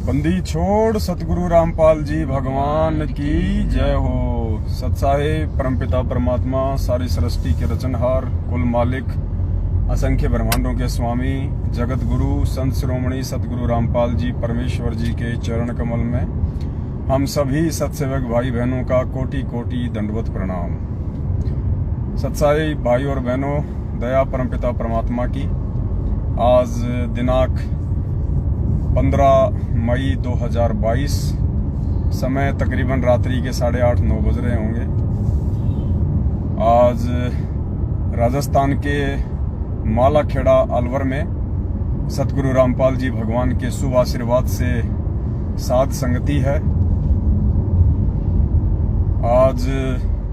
बंदी छोड़ सतगुरु रामपाल जी भगवान की जय हो। सत्साहेब परमपिता परमात्मा सारी सृष्टि के रचनहार कुल मालिक असंख्य ब्रह्मांडों के स्वामी जगत गुरु संत शिरोमणि सतगुरु रामपाल जी परमेश्वर जी के चरण कमल में हम सभी सत्सेवक भाई बहनों का कोटि कोटि दंडवत प्रणाम। सत्साहेब भाई और बहनों, दया परमपिता परमात्मा की आज दिनांक 15 मई 2022 समय तकरीबन रात्रि के 8:30-9 बज रहे होंगे। आज राजस्थान के मालाखेड़ा अलवर में सतगुरु रामपाल जी भगवान के शुभ आशीर्वाद से साध संगति है। आज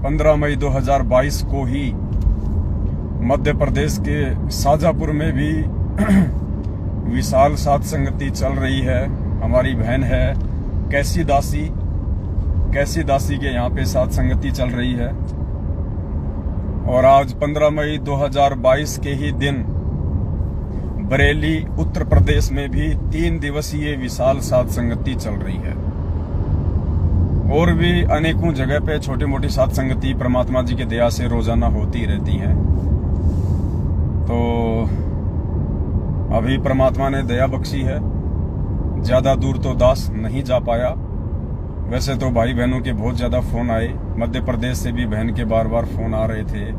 15 मई 2022 को ही मध्य प्रदेश के शाजापुर में भी विशाल साध संगति चल रही है। हमारी बहन है कैसी दासी के यहाँ पे साध संगति चल रही है। और आज 15 मई 2022 के ही दिन बरेली उत्तर प्रदेश में भी 3 दिवसीय विशाल साध संगति चल रही है। और भी अनेकों जगह पे छोटी मोटी साध संगति परमात्मा जी के दया से रोजाना होती रहती हैं। तो अभी परमात्मा ने दया बख्शी है, ज्यादा दूर तो दास नहीं जा पाया। वैसे तो भाई बहनों के बहुत ज्यादा फोन आए, मध्य प्रदेश से भी बहन के बार बार फोन आ रहे थे,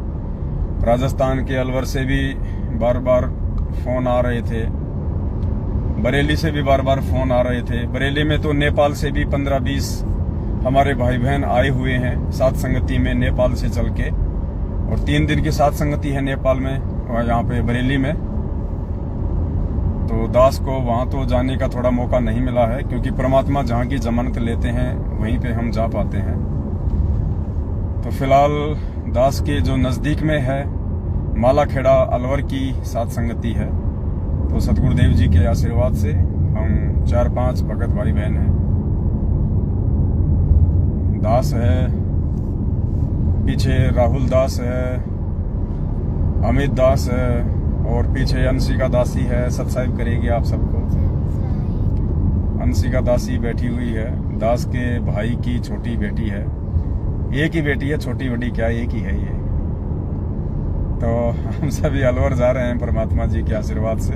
राजस्थान के अलवर से भी बार बार फोन आ रहे थे, बरेली से भी बार बार फोन आ रहे थे। बरेली में तो नेपाल से भी 15-20 हमारे भाई बहन आए हुए हैं साध संगति में नेपाल से चल के। और 3 दिन की साध संगति है नेपाल में और यहाँ पे बरेली में। तो दास को वहां तो जाने का थोड़ा मौका नहीं मिला है, क्योंकि परमात्मा जहां की जमानत लेते हैं वहीं पे हम जा पाते हैं। तो फिलहाल दास के जो नजदीक में है मालाखेड़ा अलवर की साध संगति है। तो सतगुरुदेव जी के आशीर्वाद से हम 4-5 भगत भाई बहन हैं। दास है, पीछे राहुल दास है, अमित दास है और पीछे अंशिका दासी है। सत्साहिब करेगी आप सबको। अंशिका दासी बैठी हुई है, दास के भाई की छोटी बेटी है। एक ही बेटी है, छोटी बड़ी क्या, एक ही है ये। तो हम सभी अलवर जा रहे हैं परमात्मा जी के आशीर्वाद से।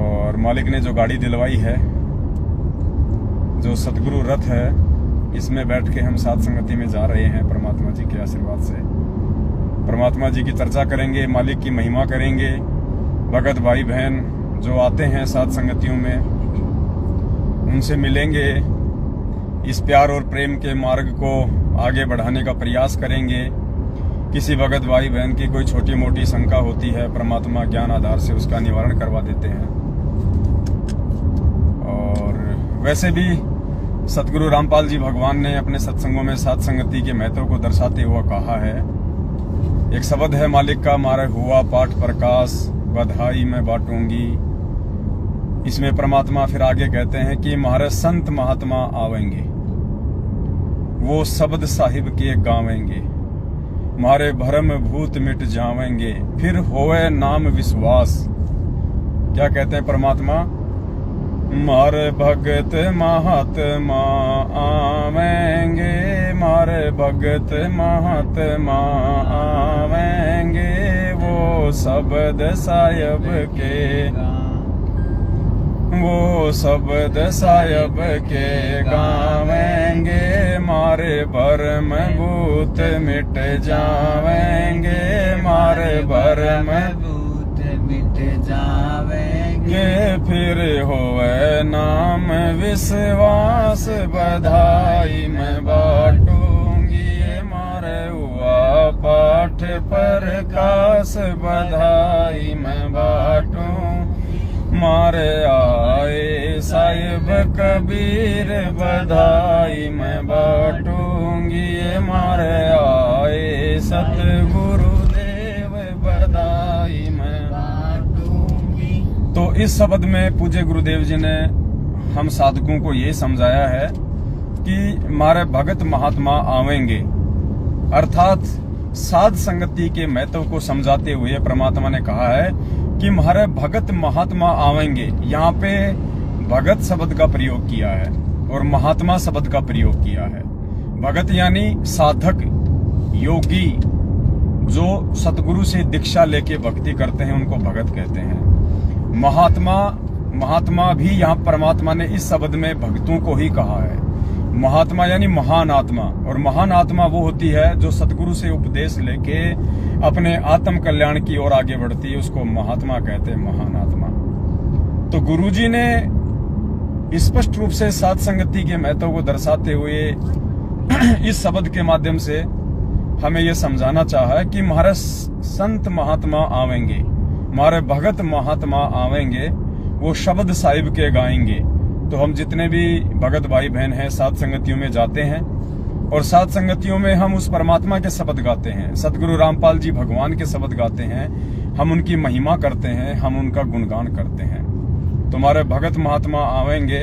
और मालिक ने जो गाड़ी दिलवाई है, जो सतगुरु रथ है, इसमें बैठ के हम साध संगति में जा रहे हैं परमात्मा जी के आशीर्वाद से। परमात्मा जी की चर्चा करेंगे, मालिक की महिमा करेंगे। भगत भाई बहन जो आते हैं साध संगतियों में, उनसे मिलेंगे, इस प्यार और प्रेम के मार्ग को आगे बढ़ाने का प्रयास करेंगे। किसी भगत भाई बहन की कोई छोटी मोटी शंका होती है, परमात्मा ज्ञान आधार से उसका निवारण करवा देते हैं। और वैसे भी सतगुरु रामपाल जी भगवान ने अपने सत्संगों में साध संगति के महत्व को दर्शाते हुए कहा है। एक शब्द है मालिक का, मारे हुआ पाठ प्रकाश बधाई मैं बांटूंगी। इसमें परमात्मा फिर आगे कहते हैं कि मारे संत महात्मा आवेंगे, वो शब्द साहिब के गावेंगे, मारे भरम भूत मिट जावेंगे, फिर होए नाम विश्वास। क्या कहते हैं परमात्मा? मारे भगत महात्मा आवेंगे, मारे भगत महात्मा आवेंगे, वो शब्द साहिब के, वो शब्द साहिब के गावेंगे, मारे भरम भूत मिट जावेंगे, मारे भरम भूत मिट जावेंगे, फिर होवे नाम विश्वास, बधाई मैं बांटूंगी, मारे हुआ पाठ प्रकाश, बधाई मैं बांटूं, मारे आए साहिब कबीर, बधाई मैं बांटूंगी, मारे आए सतगुरु देव, बधाई मैं बांटूंगी। तो इस शब्द में पूज्य गुरुदेव जी ने हम साधकों को ये समझाया है कि मारे भगत महात्मा आवेंगे, अर्थात साध संगति के महत्व को समझाते हुए परमात्मा ने कहा है कि हमारे भगत महात्मा आवेंगे। यहाँ पे भगत शब्द का प्रयोग किया है और महात्मा शब्द का प्रयोग किया है। भगत यानी साधक, योगी, जो सतगुरु से दीक्षा लेके भक्ति करते हैं उनको भगत कहते हैं। महात्मा भी यहाँ परमात्मा ने इस शब्द में भक्तों को ही कहा है। महात्मा यानी महान आत्मा, और महान आत्मा वो होती है जो सतगुरु से उपदेश लेके अपने आत्म कल्याण की ओर आगे बढ़ती है, उसको महात्मा कहते हैं, महान आत्मा। तो गुरुजी ने स्पष्ट रूप से साध संगति के महत्व को दर्शाते हुए इस शब्द के माध्यम से हमें यह समझाना चाहा है कि हमारे संत महात्मा आवेंगे, हमारे भगत महात्मा आवेंगे, वो शब्द साहिब के गाएंगे। तो हम जितने भी भगत भाई बहन हैं साध संगतियों में जाते हैं और साध संगतियों में हम उस परमात्मा के शब्द गाते हैं, सतगुरु रामपाल जी भगवान के शब्द गाते हैं, हम उनकी महिमा करते हैं, हम उनका गुणगान करते हैं। तुम्हारे भगत महात्मा आवेंगे,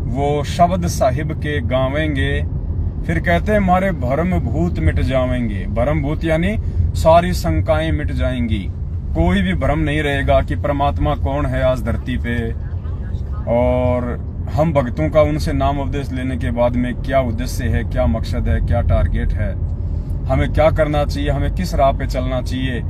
वो शब्द साहिब के गावेंगे, फिर कहते हैं हमारे भरम भूत मिट जावेंगे। भरम भूत यानी सारी शंकाएं मिट जाएंगी, कोई भी भ्रम नहीं रहेगा कि परमात्मा कौन है आज धरती पे, और हम भक्तों का उनसे नाम उपदेश लेने के बाद में क्या उद्देश्य है, क्या मकसद है, क्या टारगेट है, हमें क्या करना चाहिए, हमें किस राह पे चलना चाहिए।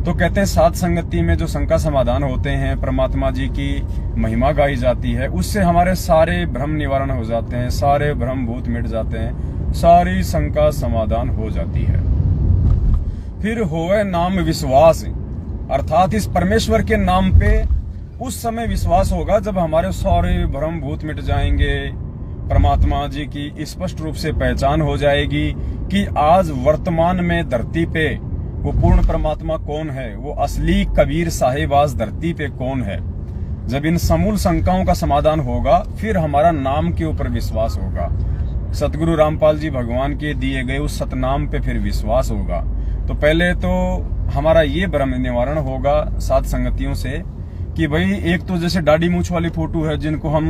तो कहते हैं साध संगति में जो शंका समाधान होते हैं, परमात्मा जी की महिमा गाई जाती है, उससे हमारे सारे भ्रम निवारण हो जाते हैं, सारे भ्रम भूत मिट जाते हैं, सारी शंका समाधान हो जाती है। फिर होवे नाम विश्वास, अर्थात इस परमेश्वर के नाम पे उस समय विश्वास होगा जब हमारे सारे भ्रम भूत मिट जाएंगे, परमात्मा जी की स्पष्ट रूप से पहचान हो जाएगी कि आज वर्तमान में धरती पे वो पूर्ण परमात्मा कौन है, वो असली कबीर साहिब आज धरती पे कौन है। जब इन समूल शंकाओं का समाधान होगा फिर हमारा नाम के ऊपर विश्वास होगा, सतगुरु रामपाल जी भगवान के दिए गए उस सतनाम पे फिर विश्वास होगा। तो पहले तो हमारा ये भ्रम निवारण होगा साध संगतियों से कि भाई एक तो जैसे दाढ़ी मूछ वाली फोटो है जिनको हम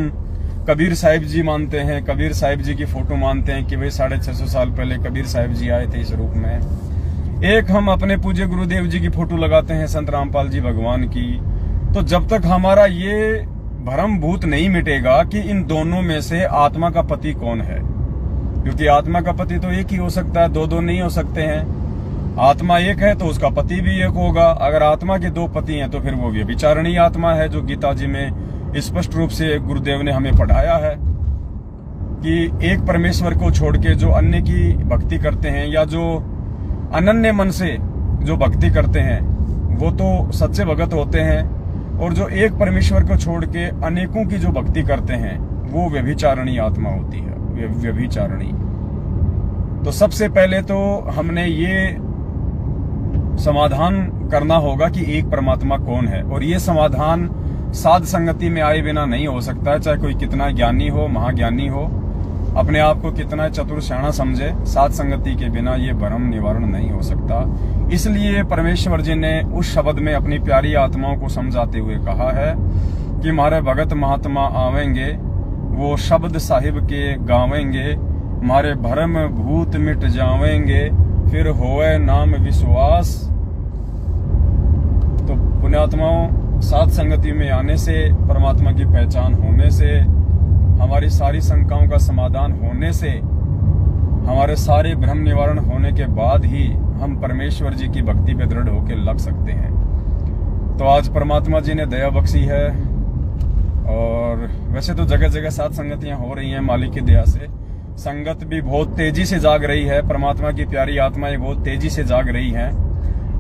कबीर साहिब जी मानते हैं, कबीर साहिब जी की फोटो मानते हैं कि भाई 650 साल पहले कबीर साहिब जी आए थे इस रूप में। एक हम अपने पूज्य गुरुदेव जी की फोटो लगाते हैं संत रामपाल जी भगवान की। तो जब तक हमारा ये भ्रम भूत नहीं मिटेगा कि इन दोनों में से आत्मा का पति कौन है, क्योंकि आत्मा का पति तो एक ही हो सकता है, दो नहीं हो सकते हैं। आत्मा एक है तो उसका पति भी एक होगा। अगर आत्मा के दो पति हैं तो फिर वो व्यभिचारिणी आत्मा है, जो गीता जी में स्पष्ट रूप से गुरुदेव ने हमें पढ़ाया है कि एक परमेश्वर को छोड़ के जो अन्य की भक्ति करते हैं या जो अनन्य मन से जो भक्ति करते हैं वो तो सच्चे भगत होते हैं, और जो एक परमेश्वर को छोड़ के अनेकों की जो भक्ति करते हैं वो व्यभिचारिणी आत्मा होती है, व्यभिचारिणी। तो सबसे पहले तो हमने ये समाधान करना होगा कि एक परमात्मा कौन है, और ये समाधान साध संगति में आए बिना नहीं हो सकता है। चाहे कोई कितना ज्ञानी हो, महाज्ञानी हो, अपने आप को कितना चतुर सियाना समझे, साध संगति के बिना ये भ्रम निवारण नहीं हो सकता। इसलिए परमेश्वर जी ने उस शब्द में अपनी प्यारी आत्माओं को समझाते हुए कहा है कि हमारे भगत महात्मा आवेंगे, वो शब्द साहिब के गावेंगे, हमारे भरम भूत मिट जावेंगे, फिर होए नाम विश्वास। तो पुण्यात्माओं, साध संगति में आने से, परमात्मा की पहचान होने से, हमारी सारी शंकाओं का समाधान होने से, हमारे सारे भ्रम निवारण होने के बाद ही हम परमेश्वर जी की भक्ति पे दृढ़ होकर लग सकते हैं। तो आज परमात्मा जी ने दया बख्शी है, और वैसे तो जगह जगह साध संगतियां हो रही हैं मालिक की दया से, संगत भी बहुत तेजी से जाग रही है, परमात्मा की प्यारी आत्माएं बहुत तेजी से जाग रही हैं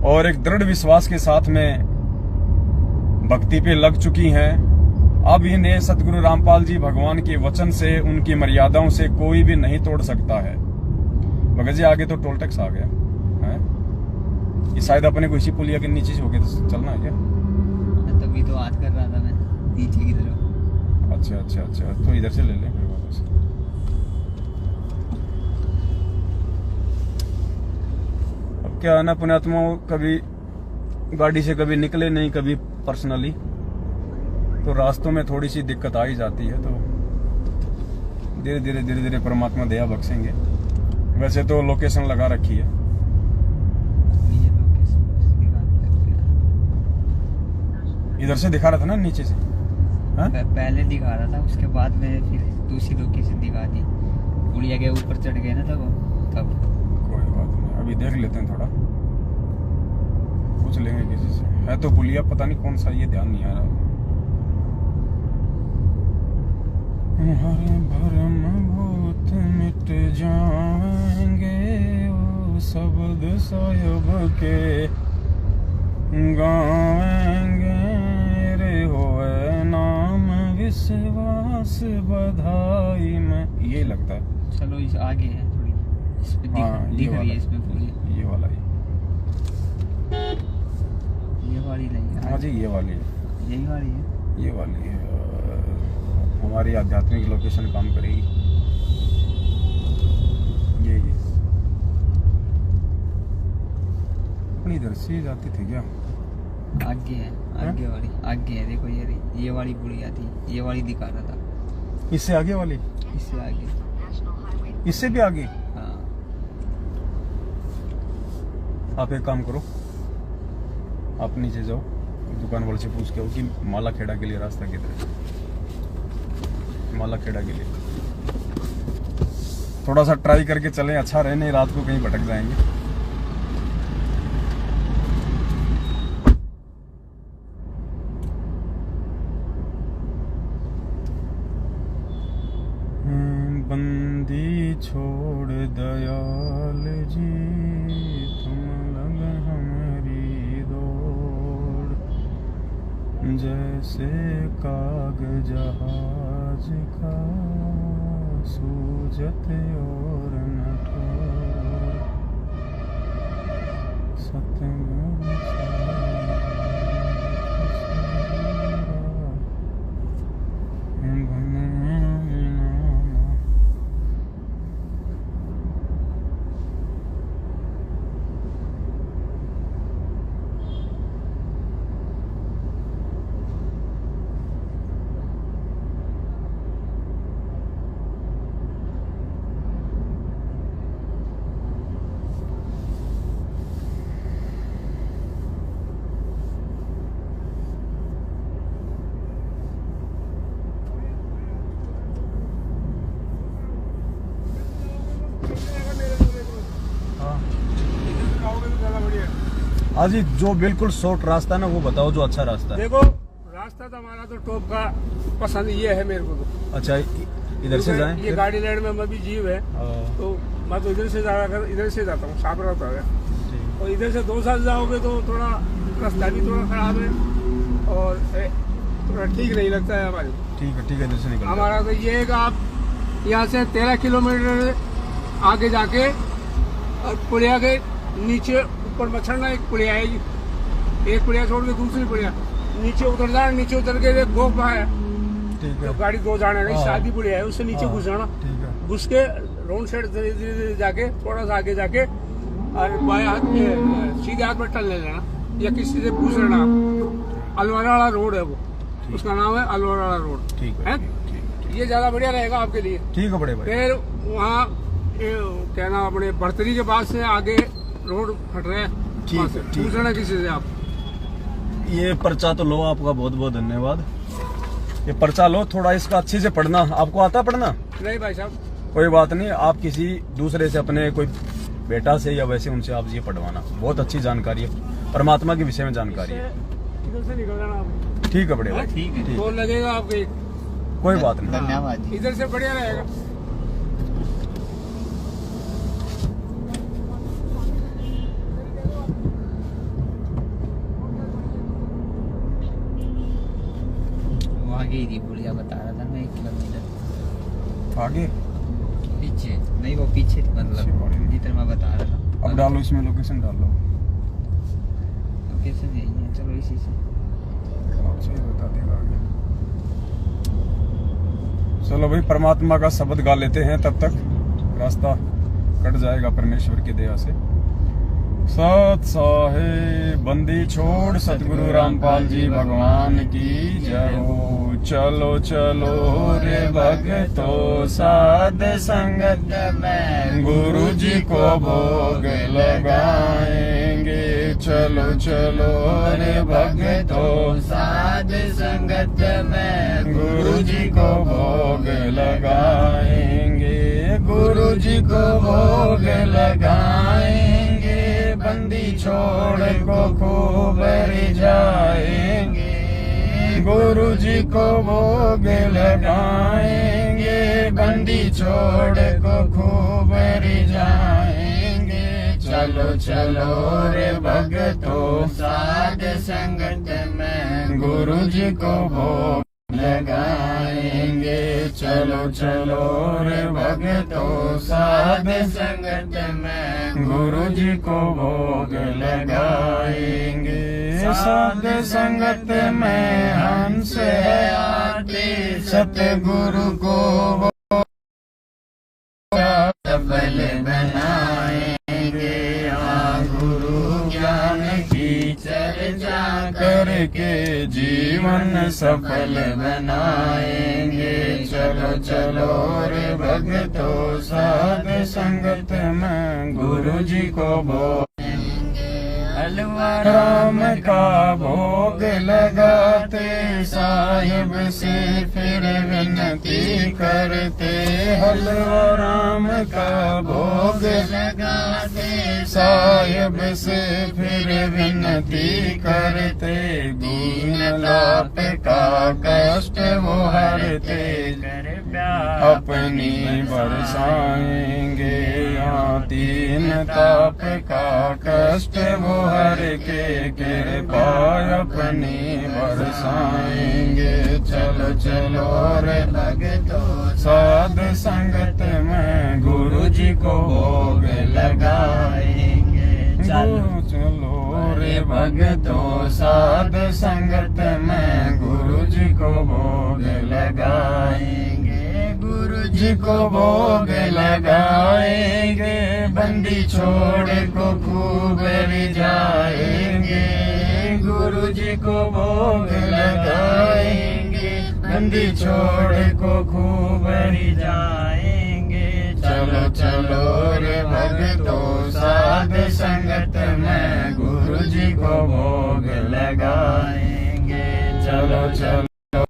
और एक दृढ़ विश्वास के साथ में भक्ति पे लग चुकी हैं। अब इन्हें सतगुरु रामपाल जी भगवान के वचन से, उनकी मर्यादाओं से कोई भी नहीं तोड़ सकता है। मगर जी आगे तो टोल टैक्स आ गया है, ये शायद अपने को इसी पुलिया के नीचे से होके चलना है क्या? तभी तो आज कर रहा था मैं नीचे की तरफ। अच्छा अच्छा अच्छा, तो इधर से ले लें फिर वापस। अब क्या है ना पुण्यात्माओं, कभी गाड़ी से कभी निकले नहीं, कभी पर्सनली, तो रास्तों में थोड़ी सी दिक्कत आ ही जाती है। तो धीरे धीरे परमात्मा दया बख्शेंगे। वैसे तो लोकेशन लगा रखी है, इधर से दिखा रहा था ना नीचे से। हाँ? पहले दिखा रहा था, उसके बाद में फिर दूसरी लोकेशन दिखा दी। पुलिया के ऊपर चढ़ गए ना तब। कोई बात नहीं, अभी देख लेते हैं, थोड़ा पूछ लेंगे किसी से। है तो पुलिया, पता नहीं कौन सा, ये ध्यान नहीं आ रहा। हरे भरम भूत मिट जाएंगे, वो शब्द सायब के गाएंगे रे, होए नाम विश्वास बधाई में। ये लगता है। चलो इस आगे है थोड़ी, इस पे दिख रही है इसमें पुलिया। ये वाला ये वाली नहीं है। हाँ जी, ये वाली है, यही वाली है। ये वाली है। हमारी आध्यात्मिक लोकेशन काम करेगी। ये अपनी इधर से जाती थी क्या? आगे है, आगे वाली आगे है। देखो ये वाली पुलिया थी, ये वाली दिखा रहा था। इससे आगे वाली? इससे आगे, इससे भी आगे? हाँ। आप एक काम करो, आप नीचे जाओ, दुकान वाले से पूछ के आओ कि माला खेड़ा के लिए रास्ता किधर है। माला खेड़ा के लिए थोड़ा सा ट्राई करके चलें, अच्छा रहे, नहीं रात को कहीं भटक जाएंगे। बंदी छोड़ दयाल जी, तुम लग हमारी दौड़, जैसे काग जहाज का सूजत और नठोर, सतगुरु हाँ जी, जो बिल्कुल शॉर्ट रास्ता ना वो बताओ, जो अच्छा रास्ता है। देखो रास्ता तो हमारा तो टॉप का पसंद ये है मेरे को तो। अच्छा, इधर से जाएं? ये गाड़ी लैंड में मैं भी जीव है, तो मैं तो इधर से इधर से जाता हूँ, साफ रहता है। और इधर से 2 साल जाओगे तो थोड़ा रास्ता भी थोड़ा खराब है और थोड़ा ठीक नहीं लगता है हमारे। ठीक है, इधर से निकल। हमारा तो ये है कि आप यहाँ से 13 किलोमीटर आगे जाके और पुलिया के नीचे ऊपर मछड़ना, एक पुलिया है, एक पुलिया छोड़ के दूसरी पुलिया, नीचे उतर जाना, नीचे उतर के एक गोफा है, तो गाड़ी 2 जाने का शादी पुलिया है, उससे नीचे घुस जाना, घुस के रोड साइड धीरे धीरे जाके थोड़ा सा आगे जाके और बाएं हाथ में सीधे हाथ में टल ले लेना, या किसी से पूछ लेना। अलवर वाला रोड है वो, उसका नाम है अलवर वाला रोड। ठीक है, ये ज्यादा बढ़िया रहेगा आपके लिए। ठीक है बड़े भाई। फिर वहाँ क्या नाम अपने बर्तरी के पास से आगे रोड हट रहा है, पूछ लेना किसी से आप। ये पर्चा तो लो, आपका बहुत बहुत धन्यवाद। ये पर्चा लो, थोड़ा इसका अच्छे से पढ़ना। आपको आता पढ़ना? नहीं भाई साहब, कोई बात नहीं, आप किसी दूसरे से, अपने कोई बेटा से या वैसे, उनसे आप ये पढ़वाना। बहुत अच्छी जानकारी है, परमात्मा के विषय में जानकारी है। इधर से निकल जाना आप। ठीक है बड़े भाई, ठीक है, टोल लगेगा आपके, कोई बात नहीं। धन्यवाद। इधर से बढ़िया रहेगा। आगे ही थी पुलिया, बता रहा था मैं 1 किलोमीटर आगे पीछे। नहीं वो पीछे थी, मतलब जितना मैं बता रहा था। अब डालो इसमें, लोकेशन डाल लो। लोकेशन यही है, चलो इसी से आपसे ही बता देगा आगे। चलो भाई, परमात्मा का शब्द गा लेते हैं, तब तक रास्ता कट जाएगा परमेश्वर की दया से। सत साहेब बंदी छोड़ सतगुरु रामपाल जी भगवान की जय हो। चलो चलो रे भक्तों, साध संगत में गुरु जी को भोग लगाएंगे। चलो चलो रे भक्तों, साध संगत संगत में गुरु जी को भोग लगाएंगे, गुरु जी को भोग लगाएंगे, बंदी छोड़ को खूब रिझाएंगे, गुरु जी को भोग लगाएंगे, बंदी छोड़ को खूब रिझाएंगे। चलो चलो रे भगतों साध संगत में गुरु जी को भोग लगाएंगे, चलो चलो रे भगतों साध संगत में गुरु जी को भोग लगाएंगे। साध संगत में हंस है आते, सतगुरु को सफल बनाएंगे, गुरु ज्ञान की चर्चा करके जीवन सफल बनाएंगे। चलो चलो रे भगतों साध संगत में गुरु जी को भोग, हलवा राम का भोग लगाते, साहिब से फिर विनती करते, हलवा राम का भोग लगाते, साहिब से फिर विनती करते, दीन लाप का कष्ट वो हरते, अपनी बरसाएंगे यहाँ तीन ताप का कष्ट वो हर के कृपा अपनी बरसाएंगे। चलो चलो रे भगतों साध संगत में गुरु जी को भोग लगाएंगे, चलो चलो रे भगतों साध संगत में गुरु जी को भोग लगाएंगे, गुरु जी को भोग लगाएंगे, बंदी छोड़ को खूब रिझाएंगे, गुरु जी को भोग लगाएंगे, बंदी छोड़ को खूब रिझाएंगे। चलो चलो रे भगतों साध संगत में गुरु जी को भोग लगाएंगे, चलो चलो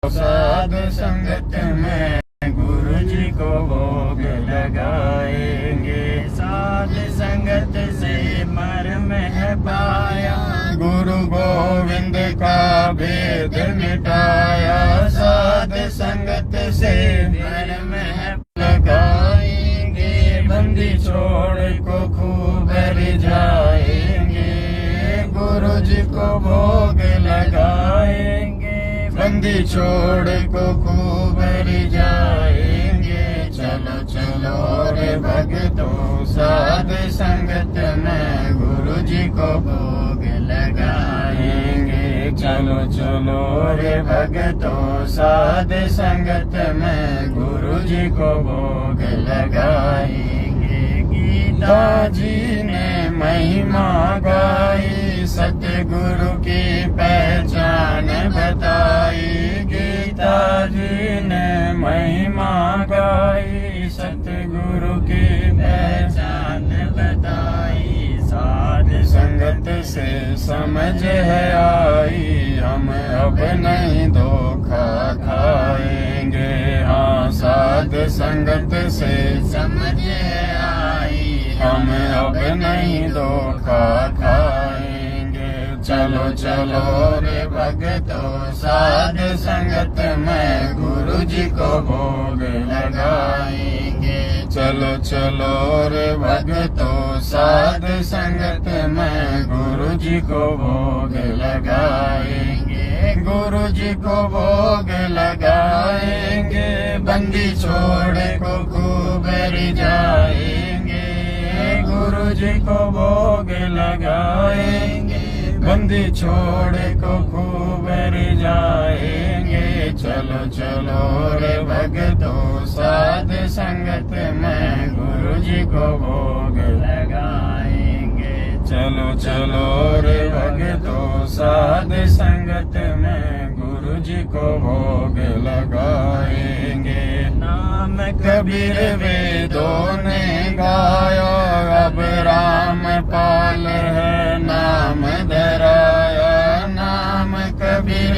साध संगत में गुरु जी को भोग लगाएंगे। साध संगत से मर्म है पाया, गुरु गोविंद का भेद मिटाया, साध संगत से मर्म है लगाएंगे, बंदी छोड़ को खूब रिझाएंगे, गुरु जी को भोग लगाएंगे, बंदी छोड़ को खूब रिझाएंगे। चलो चलो रे भगतों साध संगत में गुरु जी को भोग लगाएंगे, चलो चलो रे भगतों साध संगत में गुरु जी को भोग लगाएंगे। गीता जी ने महिमा गाई, सतगुरु की पहचान बताई, गीता जी ने महिमा गाई, सतगुरु की पहचान बताई, साध संगत से समझ है आई, हम अब नहीं धोखा खाएंगे, हाँ साध संगत से समझ है आई, हम अब नहीं धोखा खाएंगे। चलो चलो रे भगतों साध संगत में गुरु जी को भोग लगाएंगे, चलो चलो रे भगतों साध संगत में गुरु जी को भोग लगाएंगे, गुरु जी को भोग लगाएंगे, बंदी छोड़ को खूब रिझाएंगे, गुरु जी को भोग लगाएंगे, बंदी छोड़ को खूब रिझाएंगे। चलो चलो रे भगतों साध संगत में गुरु जी को भोग लगाएंगे, चलो चलो रे भगतों साध संगत में गुरु जी को भोग लगाएंगे। नाम कबीर वेदों ने गाया, अब राम पाल है नाम धराया, नाम कबीर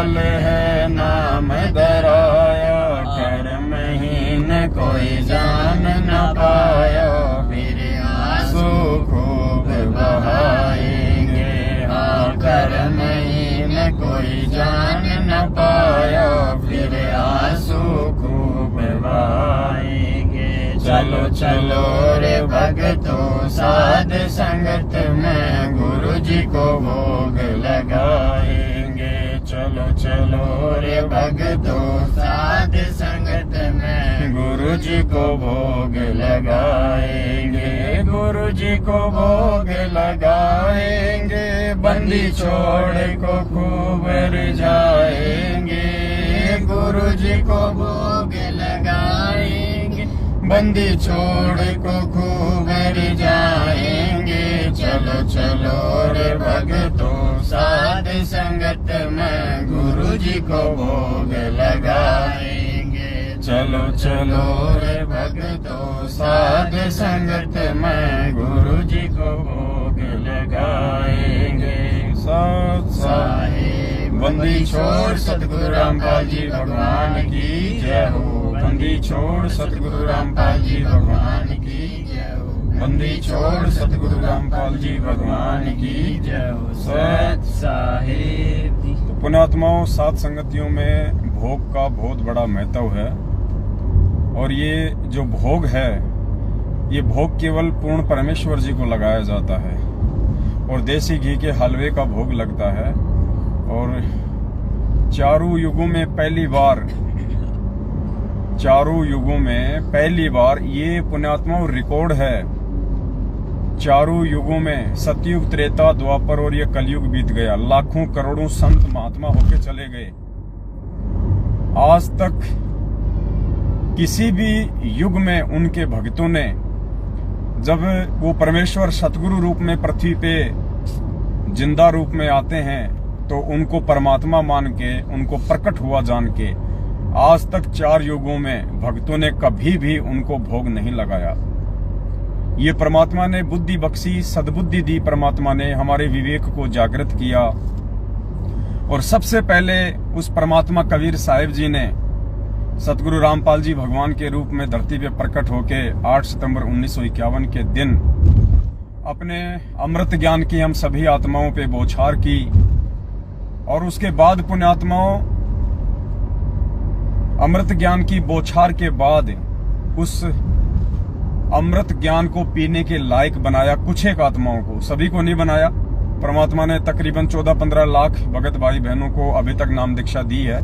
काल है नाम धराया, कर्महीन कोई जान न पाया, फिर आंसू खूब बहाएंगे। हाँ, कर्महीन कोई जान न पाया, फिर आंसू खूब बहाएंगे। चलो चलो रे भक्तों साध संगत में, गुरु जी को भोग लगाएंगे। चलो चलो रे भक्तों साध संगत में, गुरु जी को भोग लगाएंगे। गुरु जी को भोग लगाएंगे, बंदी छोड़ को खूब रिझाएंगे। गुरु जी को भोग लगाएंगे, बंदी छोड़ को खूब रिझाएंगे। चलो चलो रे भक्तों साध संगत में, गुरु जी को भोग लगाएंगे। चलो चलो रे भक्तों साध संगत में, गुरु जी को भोग लगाएंगे। सत साहिब बंदी छोड़ सतगुरु रामपाल जी भगवान की जय हो। बंदी छोड़ सतगुरु रामपाल जी भगवान की जय हो। बंदी छोड़ सतगुरु रामपाल जी भगवान की जय हो। सत साहिब। तो पुण्यात्माओं, सात संगतियों में भोग का बहुत बड़ा महत्व है। और ये जो भोग है, ये भोग केवल पूर्ण परमेश्वर जी को लगाया जाता है। और देसी घी के हलवे का भोग लगता है। और चारों युगों में पहली बार ये पुण्यात्माओं रिकॉर्ड है। चारों युगों में सतयुग, त्रेता, द्वापर और ये कलयुग बीत गया। लाखों करोड़ों संत महात्मा होके चले गए। आज तक किसी भी युग में उनके भक्तों ने, जब वो परमेश्वर सतगुरु रूप में पृथ्वी पे जिंदा रूप में आते हैं, तो उनको परमात्मा मान के, उनको प्रकट हुआ जान के, आज तक चार युगों में भक्तों ने कभी भी उनको भोग नहीं लगाया। ये परमात्मा ने बुद्धि बख्शी, सद्बुद्धि दी। परमात्मा ने हमारे विवेक को जागृत किया। और सबसे पहले उस परमात्मा कबीर साहिब जी ने सतगुरु रामपाल जी भगवान के रूप में धरती पे प्रकट होके 8 सितंबर 1951 के दिन अपने अमृत ज्ञान की हम सभी आत्माओं पे बौछार की। और उसके बाद पुण्यात्माओं, अमृत ज्ञान की बौछार के बाद उस अमृत ज्ञान को पीने के लायक बनाया कुछ एक आत्माओं को, सभी को नहीं बनाया। परमात्मा ने तकरीबन 14-15 लाख भगत भाई बहनों को अभी तक नाम दीक्षा दी है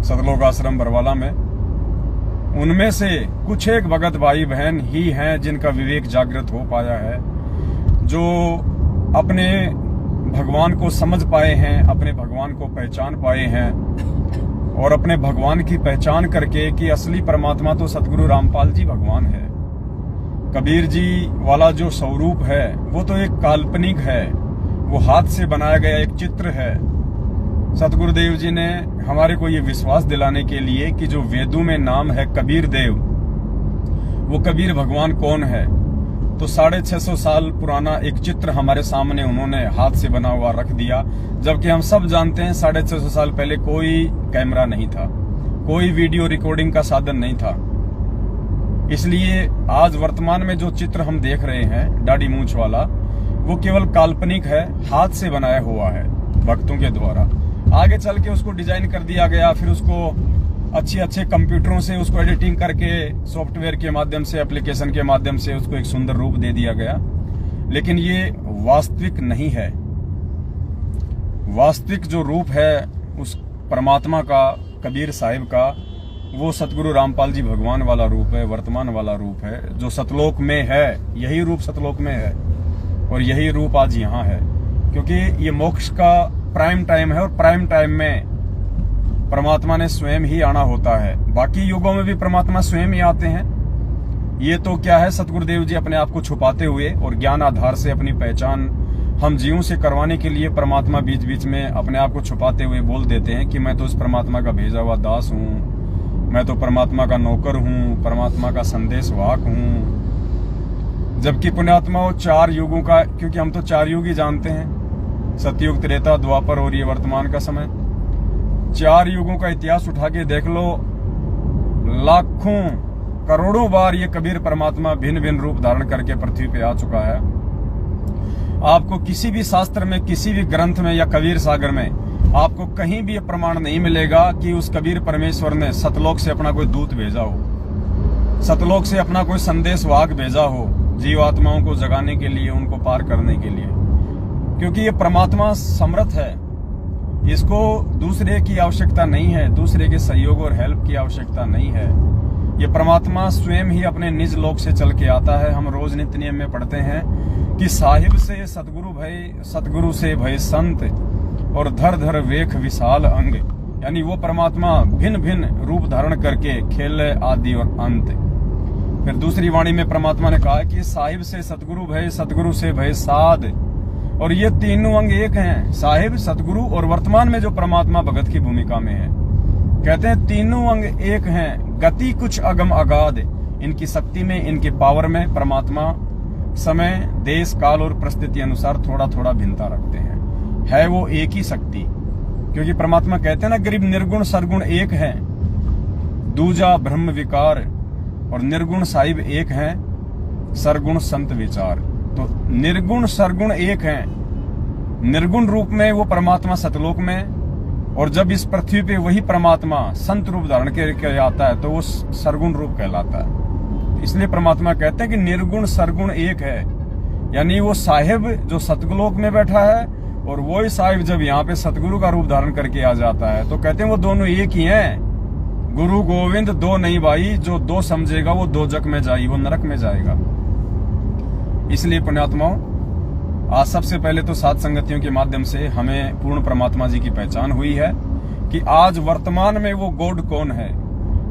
सतलोक आश्रम बरवाला में। उनमें से कुछ एक भगत भाई बहन ही हैं जिनका विवेक जागृत हो पाया है, जो अपने भगवान को समझ पाए हैं, अपने भगवान को पहचान पाए हैं। और अपने भगवान की पहचान करके कि असली परमात्मा तो सतगुरु रामपाल जी भगवान है। कबीर जी वाला जो स्वरूप है वो तो एक काल्पनिक है, वो हाथ से बनाया गया एक चित्र है। सतगुरुदेव जी ने हमारे को ये विश्वास दिलाने के लिए कि जो वेदों में नाम है कबीर देव, वो कबीर भगवान कौन है, तो 650 साल पुराना एक चित्र हमारे सामने उन्होंने हाथ से बना हुआ रख दिया। जबकि हम सब जानते हैं 650 साल पहले कोई कैमरा नहीं था, कोई वीडियो रिकॉर्डिंग का साधन नहीं था। इसलिए आज वर्तमान में जो चित्र हम देख रहे हैं दाढ़ी मूंछ वाला, वो केवल काल्पनिक है, हाथ से बनाया हुआ है भक्तों के द्वारा। आगे चल के उसको डिजाइन कर दिया गया, फिर उसको अच्छे कंप्यूटरों से उसको एडिटिंग करके सॉफ्टवेयर के माध्यम से, एप्लीकेशन के माध्यम से उसको एक सुंदर रूप दे दिया गया। लेकिन ये वास्तविक नहीं है। वास्तविक जो रूप है उस परमात्मा का, कबीर साहिब का, वो सतगुरु रामपाल जी भगवान वाला रूप है, वर्तमान वाला रूप है, जो सतलोक में है। यही रूप सतलोक में है और यही रूप आज यहाँ है, क्योंकि ये मोक्ष का प्राइम टाइम है। और प्राइम टाइम में परमात्मा ने स्वयं ही आना होता है। बाकी युगों में भी परमात्मा स्वयं ही आते हैं। ये तो क्या है, सतगुरुदेव जी अपने आप को छुपाते हुए और ज्ञान आधार से अपनी पहचान हम जीवों से करवाने के लिए परमात्मा बीच बीच में अपने आप को छुपाते हुए बोल देते हैं कि मैं तो उस परमात्मा का भेजा हुआ दास हूँ, मैं तो परमात्मा का नौकर हूँ, परमात्मा का संदेश वाहक हूँ। जबकि पुण्यात्मा चार युगों का, क्योंकि हम तो चार युग ही जानते हैं, सतयुग, त्रेता, द्वापर और ये वर्तमान का समय। 4 युगों का इतिहास उठा के देख लो, लाखों करोड़ों बार ये कबीर परमात्मा भिन्न भिन्न रूप धारण करके पृथ्वी पे आ चुका है। आपको किसी भी शास्त्र में, किसी भी ग्रंथ में या कबीर सागर में आपको कहीं भी प्रमाण नहीं मिलेगा कि उस कबीर परमेश्वर ने सतलोक से अपना कोई दूत भेजा हो, सतलोक से अपना कोई संदेश वाहक भेजा हो जीवात्माओं को जगाने के लिए, उनको पार करने के लिए। क्योंकि ये परमात्मा समर्थ है, इसको दूसरे की आवश्यकता नहीं है, दूसरे के सहयोग और हेल्प की आवश्यकता नहीं है। ये परमात्मा स्वयं ही अपने निज लोक से चल के आता है। हम रोज नित्य नियम में पढ़ते हैं कि साहिब से सतगुरु भय, सतगुरु से भय संत, और धर धर वेख विशाल अंग। यानी वो परमात्मा भिन्न भिन्न रूप धारण करके खेल आदि और अंत। फिर दूसरी वाणी में परमात्मा ने कहा कि साहिब से सतगुरु भय, सतगुरु से भय साध, और ये तीनों अंग एक हैं, साहिब, सतगुरु और वर्तमान में जो परमात्मा भगत की भूमिका में है। कहते हैं तीनों अंग एक हैं, गति कुछ अगम अगाध। इनकी शक्ति में, इनके पावर में परमात्मा समय, देश, काल और परिस्थिति अनुसार थोड़ा थोड़ा भिन्नता रखते हैं। है वो एक ही शक्ति, क्योंकि परमात्मा कहते हैं ना, गरीब निर्गुण सरगुण एक है, दूजा ब्रह्म विकार, और निर्गुण साहिब एक है, सरगुण संत विचार। तो निर्गुण सरगुण एक हैं। निर्गुण रूप में वो परमात्मा सतलोक में, और जब इस पृथ्वी पे वही परमात्मा संत रूप धारण करके आता है तो वो सरगुण रूप कहलाता है। इसलिए परमात्मा कहते हैं कि निर्गुण सरगुण एक है। यानी वो साहिब जो सतलोक में बैठा है, और वही साहिब जब यहाँ पे सतगुरु का रूप धारण करके आ जाता है तो कहते हैं वो दोनों एक ही हैं। गुरु गोविंद दो नहीं भाई, जो दो समझेगा वो दोजक में जाई, वो नरक में जाएगा। इसलिए पुण्यात्माओं, आज सबसे पहले तो सात संगतियों के माध्यम से हमें पूर्ण परमात्मा जी की पहचान हुई है कि आज वर्तमान में वो गॉड कौन है,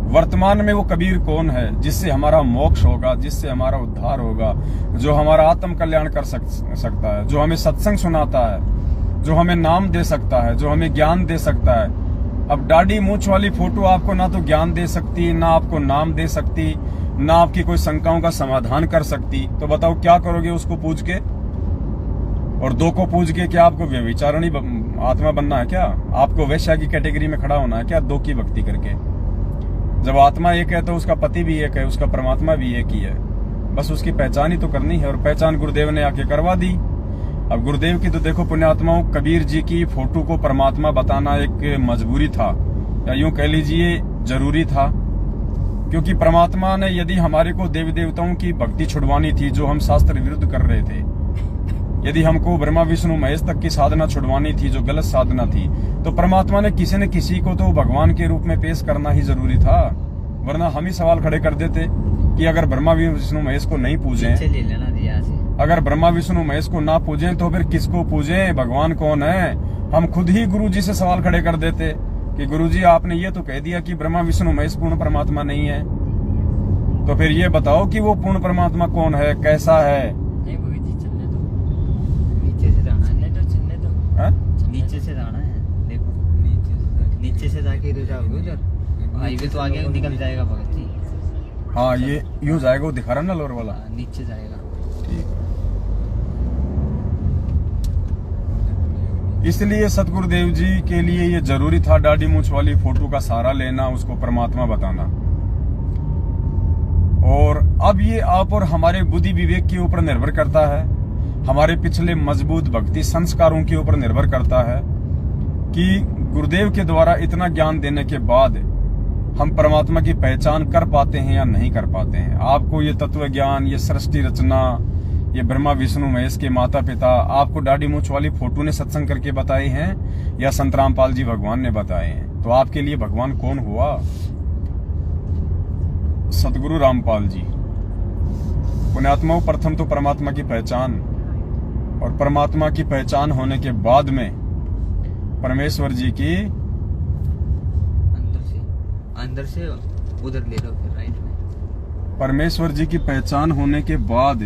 वर्तमान में वो कबीर कौन है, जिससे हमारा मोक्ष होगा, जिससे हमारा उद्धार होगा, जो हमारा आत्म कल्याण कर सकता है, जो हमें सत्संग सुनाता है, जो हमें नाम दे सकता है, जो हमें ज्ञान दे सकता है। अब दाढ़ी मूंछ वाली फोटो आपको ना तो ज्ञान दे सकती, ना आपको नाम दे सकती, ना आपकी कोई शंकाओं का समाधान कर सकती। तो बताओ क्या करोगे उसको पूज के? और दो को पूज के क्या आपको व्यभिचारणी आत्मा बनना है क्या? आपको वैश्या की कैटेगरी में खड़ा होना है क्या दो की भक्ति करके? जब आत्मा एक है तो उसका पति भी एक है, उसका परमात्मा भी एक ही है। बस उसकी पहचान ही तो करनी है, और पहचान गुरुदेव ने आके करवा दी। अब गुरुदेव की तो देखो पुण्यात्माओं, कबीर जी की फोटो को परमात्मा बताना एक मजबूरी था, या यूं कह लीजिए जरूरी था। क्योंकि परमात्मा ने यदि हमारे को देवी देवताओं की भक्ति छुड़वानी थी जो हम शास्त्र विरुद्ध कर रहे थे, यदि हमको ब्रह्मा विष्णु महेश तक की साधना छुड़वानी थी जो गलत साधना थी, तो परमात्मा ने किसी न किसी को तो भगवान के रूप में पेश करना ही जरूरी था। वरना हम ही सवाल खड़े कर देते कि अगर ब्रह्मा विष्णु महेश को नहीं पूजे, अगर ब्रह्मा विष्णु महेश को ना पूजें तो फिर किसको पूजें? भगवान कौन है? हम खुद ही गुरु जी से सवाल खड़े कर देते कि गुरु जी आपने ये तो कह दिया कि ब्रह्मा विष्णु महेश पूर्ण परमात्मा नहीं है, तो फिर ये बताओ कि वो पूर्ण परमात्मा कौन है, कैसा है? नीचे से जाना है, देखो नीचे से जाके इधर जाओगे, उधर हाईवे तो आगे निकल जाएगा भगत जी। हाँ, ये यूं जाएगा, वो दिखा रहा ना लोअर वाला, नीचे जाएगा। इसलिए सतगुरुदेव जी के लिए ये जरूरी था दाढ़ी मूंछ वाली फोटो का सहारा लेना, उसको परमात्मा बताना। और अब ये आप और हमारे बुद्धि विवेक के ऊपर निर्भर करता है, हमारे पिछले मजबूत भक्ति संस्कारों के ऊपर निर्भर करता है कि गुरुदेव के द्वारा इतना ज्ञान देने के बाद हम परमात्मा की पहचान कर पाते हैं या नहीं कर पाते हैं। आपको ये तत्व ज्ञान, ये सृष्टि रचना, ये ब्रह्मा विष्णु महेश के माता पिता आपको दाढ़ी मूंछ वाली फोटो ने सत्संग करके बताए हैं या संत रामपाल जी भगवान ने बताए हैं? तो आपके लिए भगवान कौन हुआ? सतगुरु रामपाल जी। पुण्यात्माओं, प्रथम तो परमात्मा की पहचान, और परमात्मा की पहचान होने के बाद में परमेश्वर जी की अंदर से उधर ले लो, फिर राइट में। परमेश्वर जी की पहचान होने के बाद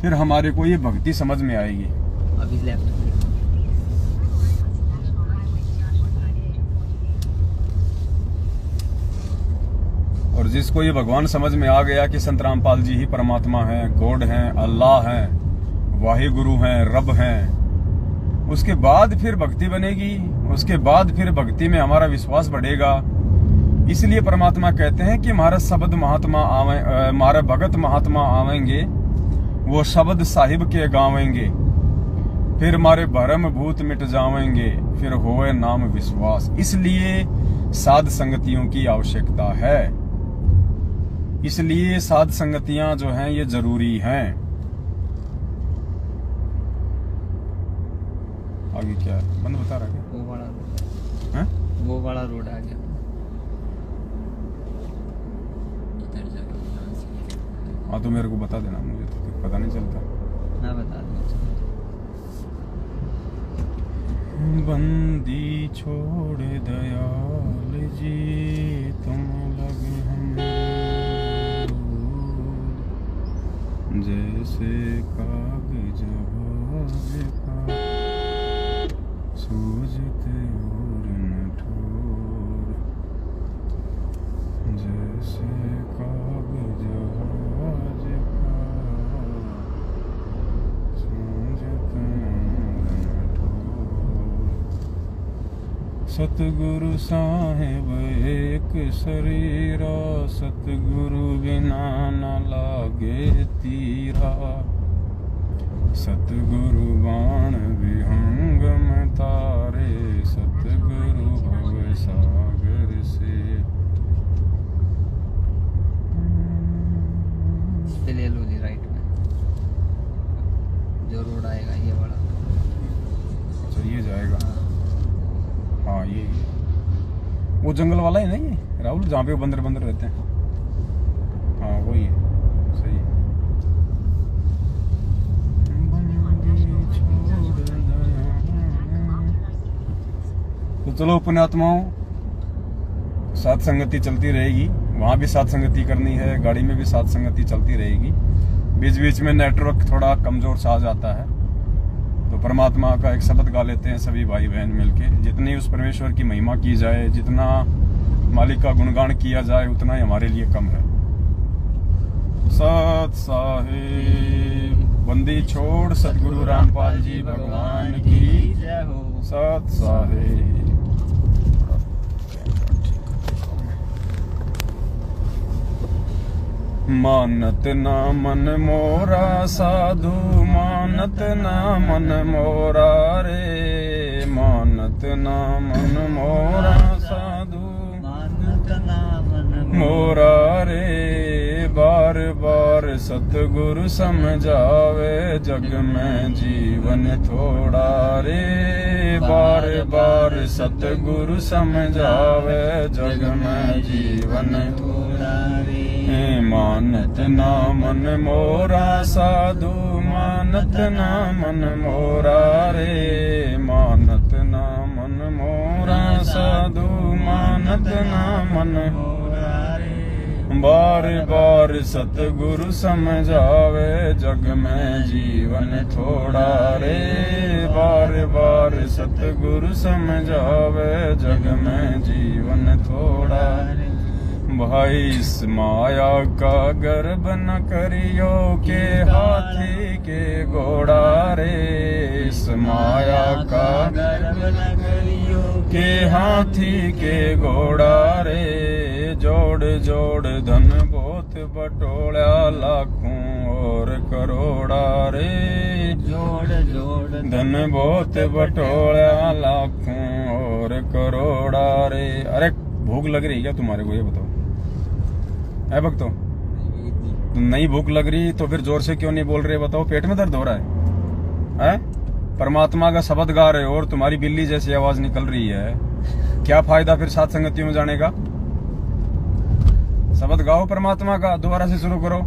फिर हमारे को ये भक्ति समझ में आएगी। अभी लेफ्ट में। और जिसको ये भगवान समझ में आ गया कि संत रामपाल जी ही परमात्मा हैं, गॉड हैं, अल्लाह हैं, वाहे गुरु हैं, रब हैं, उसके बाद फिर भक्ति बनेगी, उसके बाद फिर भक्ति में हमारा विश्वास बढ़ेगा। इसलिए परमात्मा कहते हैं कि हमारा शब्द महात्मा आवे, हमारे भगत महात्मा आवेंगे, वो शब्द साहिब के गावेंगे, फिर हमारे भरम भूत मिट जावेंगे, फिर होए नाम विश्वास। इसलिए साध संगतियों की आवश्यकता है, इसलिए साध संगतियां जो हैं ये जरूरी हैं। आगे क्या है बंद बता रहा है? वो वाला रोड हैं? वो वाला रोड आ गया। इधर जाके यहाँ से। हाँ तो मेरे को बता देना, मुझे तो कुछ पता नहीं चलता। मैं बता दूँ। बंदी छोड़ दयाल जी तुम लगे हमें जैसे कागज का सूझते और न ठोर, जैसे कागज का सूझते और न ठोर। सतगुरु साहिब एक शरीरा, सतगुरु बिना न लागे तीरा, सतगुरु बाण विहंग में तारे, सतगुरु भव सागर से। इस पे ले लो जी राइट में, जो रोड आएगा ये वाला। अच्छा ये जाएगा? हाँ ये वो जंगल वाला है नहीं है राहुल, जहाँ पे वो बंदर बंदर रहते हैं। हाँ वही है, सही है। तो चलो पुण्यात्माओं, साथ संगति चलती रहेगी, वहां भी साथ संगति करनी है, गाड़ी में भी साथ संगति चलती रहेगी। बीच बीच में नेटवर्क थोड़ा कमजोर सा आ जाता है, तो परमात्मा का एक शब्द गा लेते हैं सभी भाई बहन मिलके। जितनी उस परमेश्वर की महिमा की जाए, जितना मालिक का गुणगान किया जाए, उतना ही हमारे लिए कम है। सत साहिब बंदी छोड़ सतगुरु रामपाल जी भगवान की जय हो। सत साहिब। मानत ना मन मोरा साधु, मानत ना मन मोरा रे, मानत ना मन मोरा साधु, मानत ना मन मोरा रे। बार बार सतगुरु समझावे, जग में जीवन थोड़ा रे, बार बार सतगुरु समझावे, जग में जीवन थोड़ा रे। मानत ना मन मोरा साधु, मानत ना मन मोरा रे, मानत ना मन मोरा साधु, मानत ना मन मोरा रे। बार बार सतगुरु समझावे, जग में जीवन थोड़ा रे, बार बार सतगुरु समझावे, जग में जीवन थोड़ा रे। भाई इस माया का गर्भ न करियो, के हाथी के घोड़ा रे, इस माया का गर्भ न करियो, के हाथी के घोड़ा रे। जोड़ जोड़ धन बहुत बटोला, लाखों और करोड़ा रे, जोड़ जोड़ धन बहुत बटोला, लाखों और करोड़ा रे। अरे भूख लग रही है क्या तुम्हारे को, ये बताओ है भक्तों? तो नहीं भूख लग रही तो फिर जोर से क्यों नहीं बोल रहे बताओ? पेट में दर्द हो रहा है? परमात्मा का शब्द गा रहे हो और तुम्हारी बिल्ली जैसी आवाज निकल रही है, क्या फायदा फिर साथ संगतियों में जाने का? शब्द गाओ परमात्मा का, दोबारा से शुरू करो।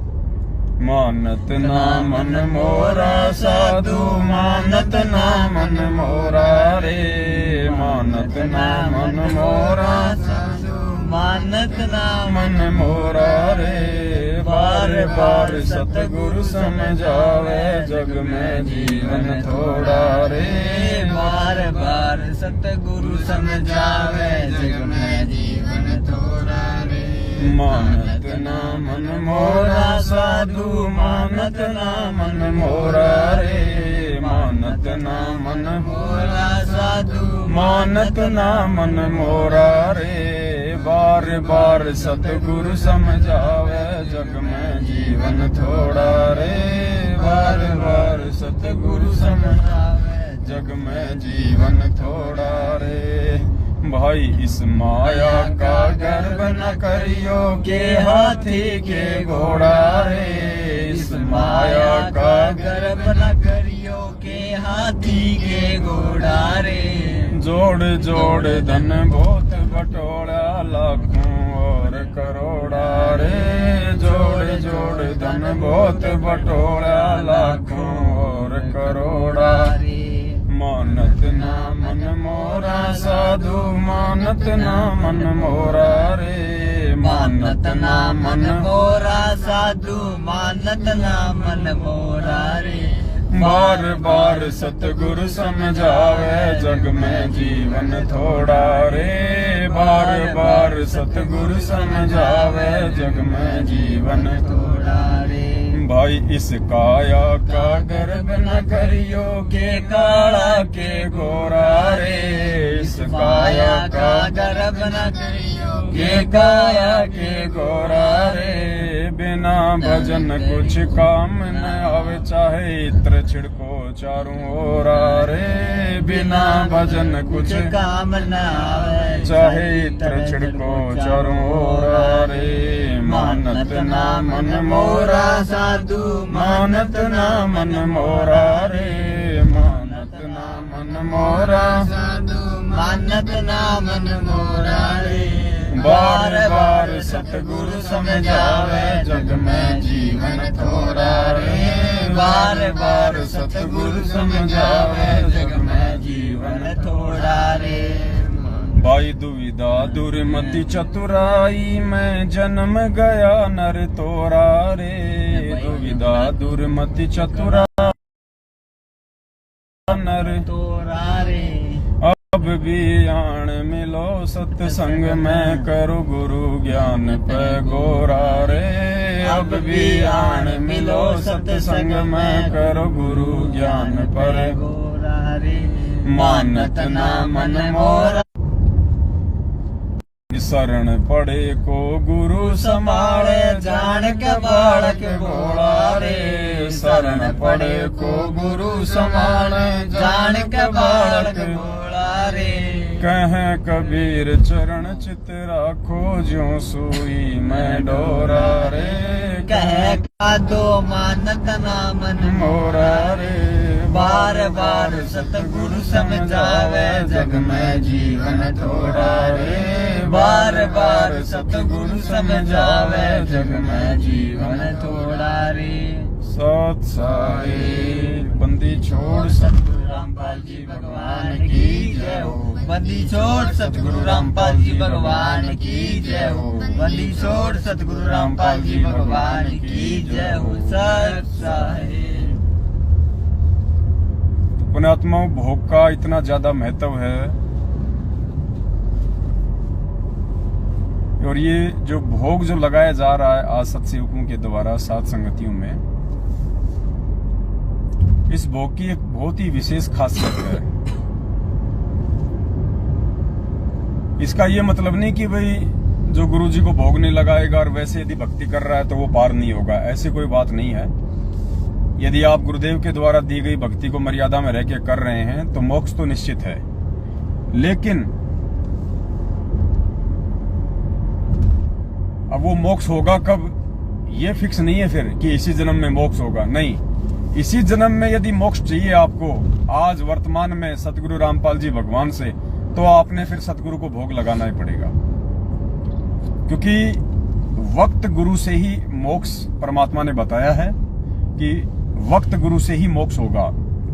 मानत ना मन मोरा साधु, मानत ना मन मोरा रे, मानत ना मन मोरा साधु, मानत ना मन मोरा रे। बार बार सतगुरु समझावे, जग में जीवन थोड़ा रे, बार बार सतगुरु समझावे, जग में जीवन थोड़ा रे। मानत ना मन मोरा साधु, मानत ना मन मोरा रे, मानत ना मन मोरा साधु मानत ना मन मोरा रे बार बार सतगुरु समझावे जग में जीवन थोड़ा रे बार बार सतगुरु समझावे जग में जीवन थोड़ा रे भाई इस माया का गर्व न करियो के हाथी के घोड़ा रे इस माया का गर्व न करियो के हाथी के घोड़ा रे जोड़ जोड़ धन बहुत बटोरा लाखों और करोड़ा रे जोड़ जोड़ धन बहुत बटोरा लाखों और करोड़ा रे मानत ना मन मोरा साधु मानत ना मन मोरा रे मानत ना मन मोरा साधु मानत ना मन मोरा रे बार बार सतगुरु समझावे जग में जीवन थोड़ा रे बार बार सतगुरु समझावे जग में जीवन थोड़ा रे भाई इस काया का गर्व न करियो के काला के गोरा रे इस काया का गर्व न करियो के काया के गोरा रे बिना भजन कुछ काम न आवे चाहे इत्र छिड़को चारों ओर रे बिना भजन कुछ काम न आवे चाहे इत्र छिड़को चारों ओर रे मानत ना मन मोरा साधु मानत ना मन मोरा रे मानत ना मन मोरा साधु मानत ना मन मोरा रे बार बार सतगुरु समझावे जग में जीवन थोड़ा रे बार बार सतगुरु समझावे जग में जीवन थोड़ा रे भाई दुविधा दुर्मति चतुराई में जन्म गया नर तोरा रे दुविधा दुर्मति चतुरा नर तोरा रे अब भी आण मिलो सत्संग में करो गुरु ज्ञान पे गोरा रे अब भी आण मिलो सत्संग में करो गुरु ज्ञान पर गोरा रे मानत ना मन मोरा शरण पड़े को गुरु संभाले जान के बालक भोला रे शरण पड़े को गुरु संभाले जान के बालक भोला रे कह कबीर चरण चित राखो ज्यों सुई में डोरा रे कह का दो मानत ना मन मोरा रे बार बार सतगुरु समझावे जग में जीवन थोड़ा रे बार बार सतगुरु समझावे जग में जीवन थोड़ा रे सत साहिब बंदी छोड़ सतगुरु रामपाल जी भगवान की जय हो बंदी छोड़ सतगुरु रामपाल जी भगवान की जय हो बंदी छोड़ सतगुरु रामपाल जी भगवान की जय हो सत साहिब पुण्यात्माओं भोग का इतना ज्यादा महत्व है और ये जो भोग जो लगाया जा रहा है आज सत्सेवकों के द्वारा साध संगतियों में इस भोग की एक बहुत ही विशेष खासियत है। इसका ये मतलब नहीं कि भाई जो गुरुजी को भोग नहीं लगाएगा और वैसे यदि भक्ति कर रहा है तो वो पार नहीं होगा, ऐसी कोई बात नहीं है। यदि आप गुरुदेव के द्वारा दी गई भक्ति को मर्यादा में रह के कर रहे हैं तो मोक्ष तो निश्चित है, लेकिन अब वो मोक्ष होगा कब ये फिक्स नहीं है फिर कि इसी जन्म में मोक्ष होगा। नहीं, इसी जन्म में यदि मोक्ष चाहिए आपको आज वर्तमान में सतगुरु रामपाल जी भगवान से, तो आपने फिर सतगुरु को भोग लगाना ही पड़ेगा, क्योंकि वक्त गुरु से ही मोक्ष परमात्मा ने बताया है कि वक्त गुरु से ही मोक्ष होगा।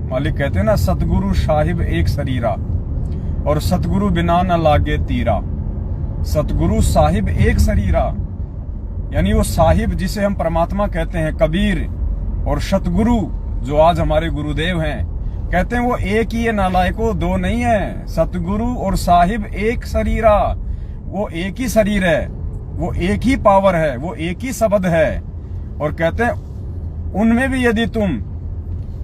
मालिक कहते हैं ना, सतगुरु साहिब एक शरीरा और सतगुरु बिना न लागे तीरा। सतगुरु साहिब एक शरीरा, यानी वो साहिब जिसे हम परमात्मा कहते हैं कबीर, और सतगुरु जो आज हमारे गुरुदेव हैं, कहते हैं वो एक ही है, नालायको दो नहीं है। सतगुरु और साहिब एक शरीरा, वो एक ही शरीर है, वो एक ही पावर है, वो एक ही शब्द है। और कहते हैं उनमें भी यदि तुम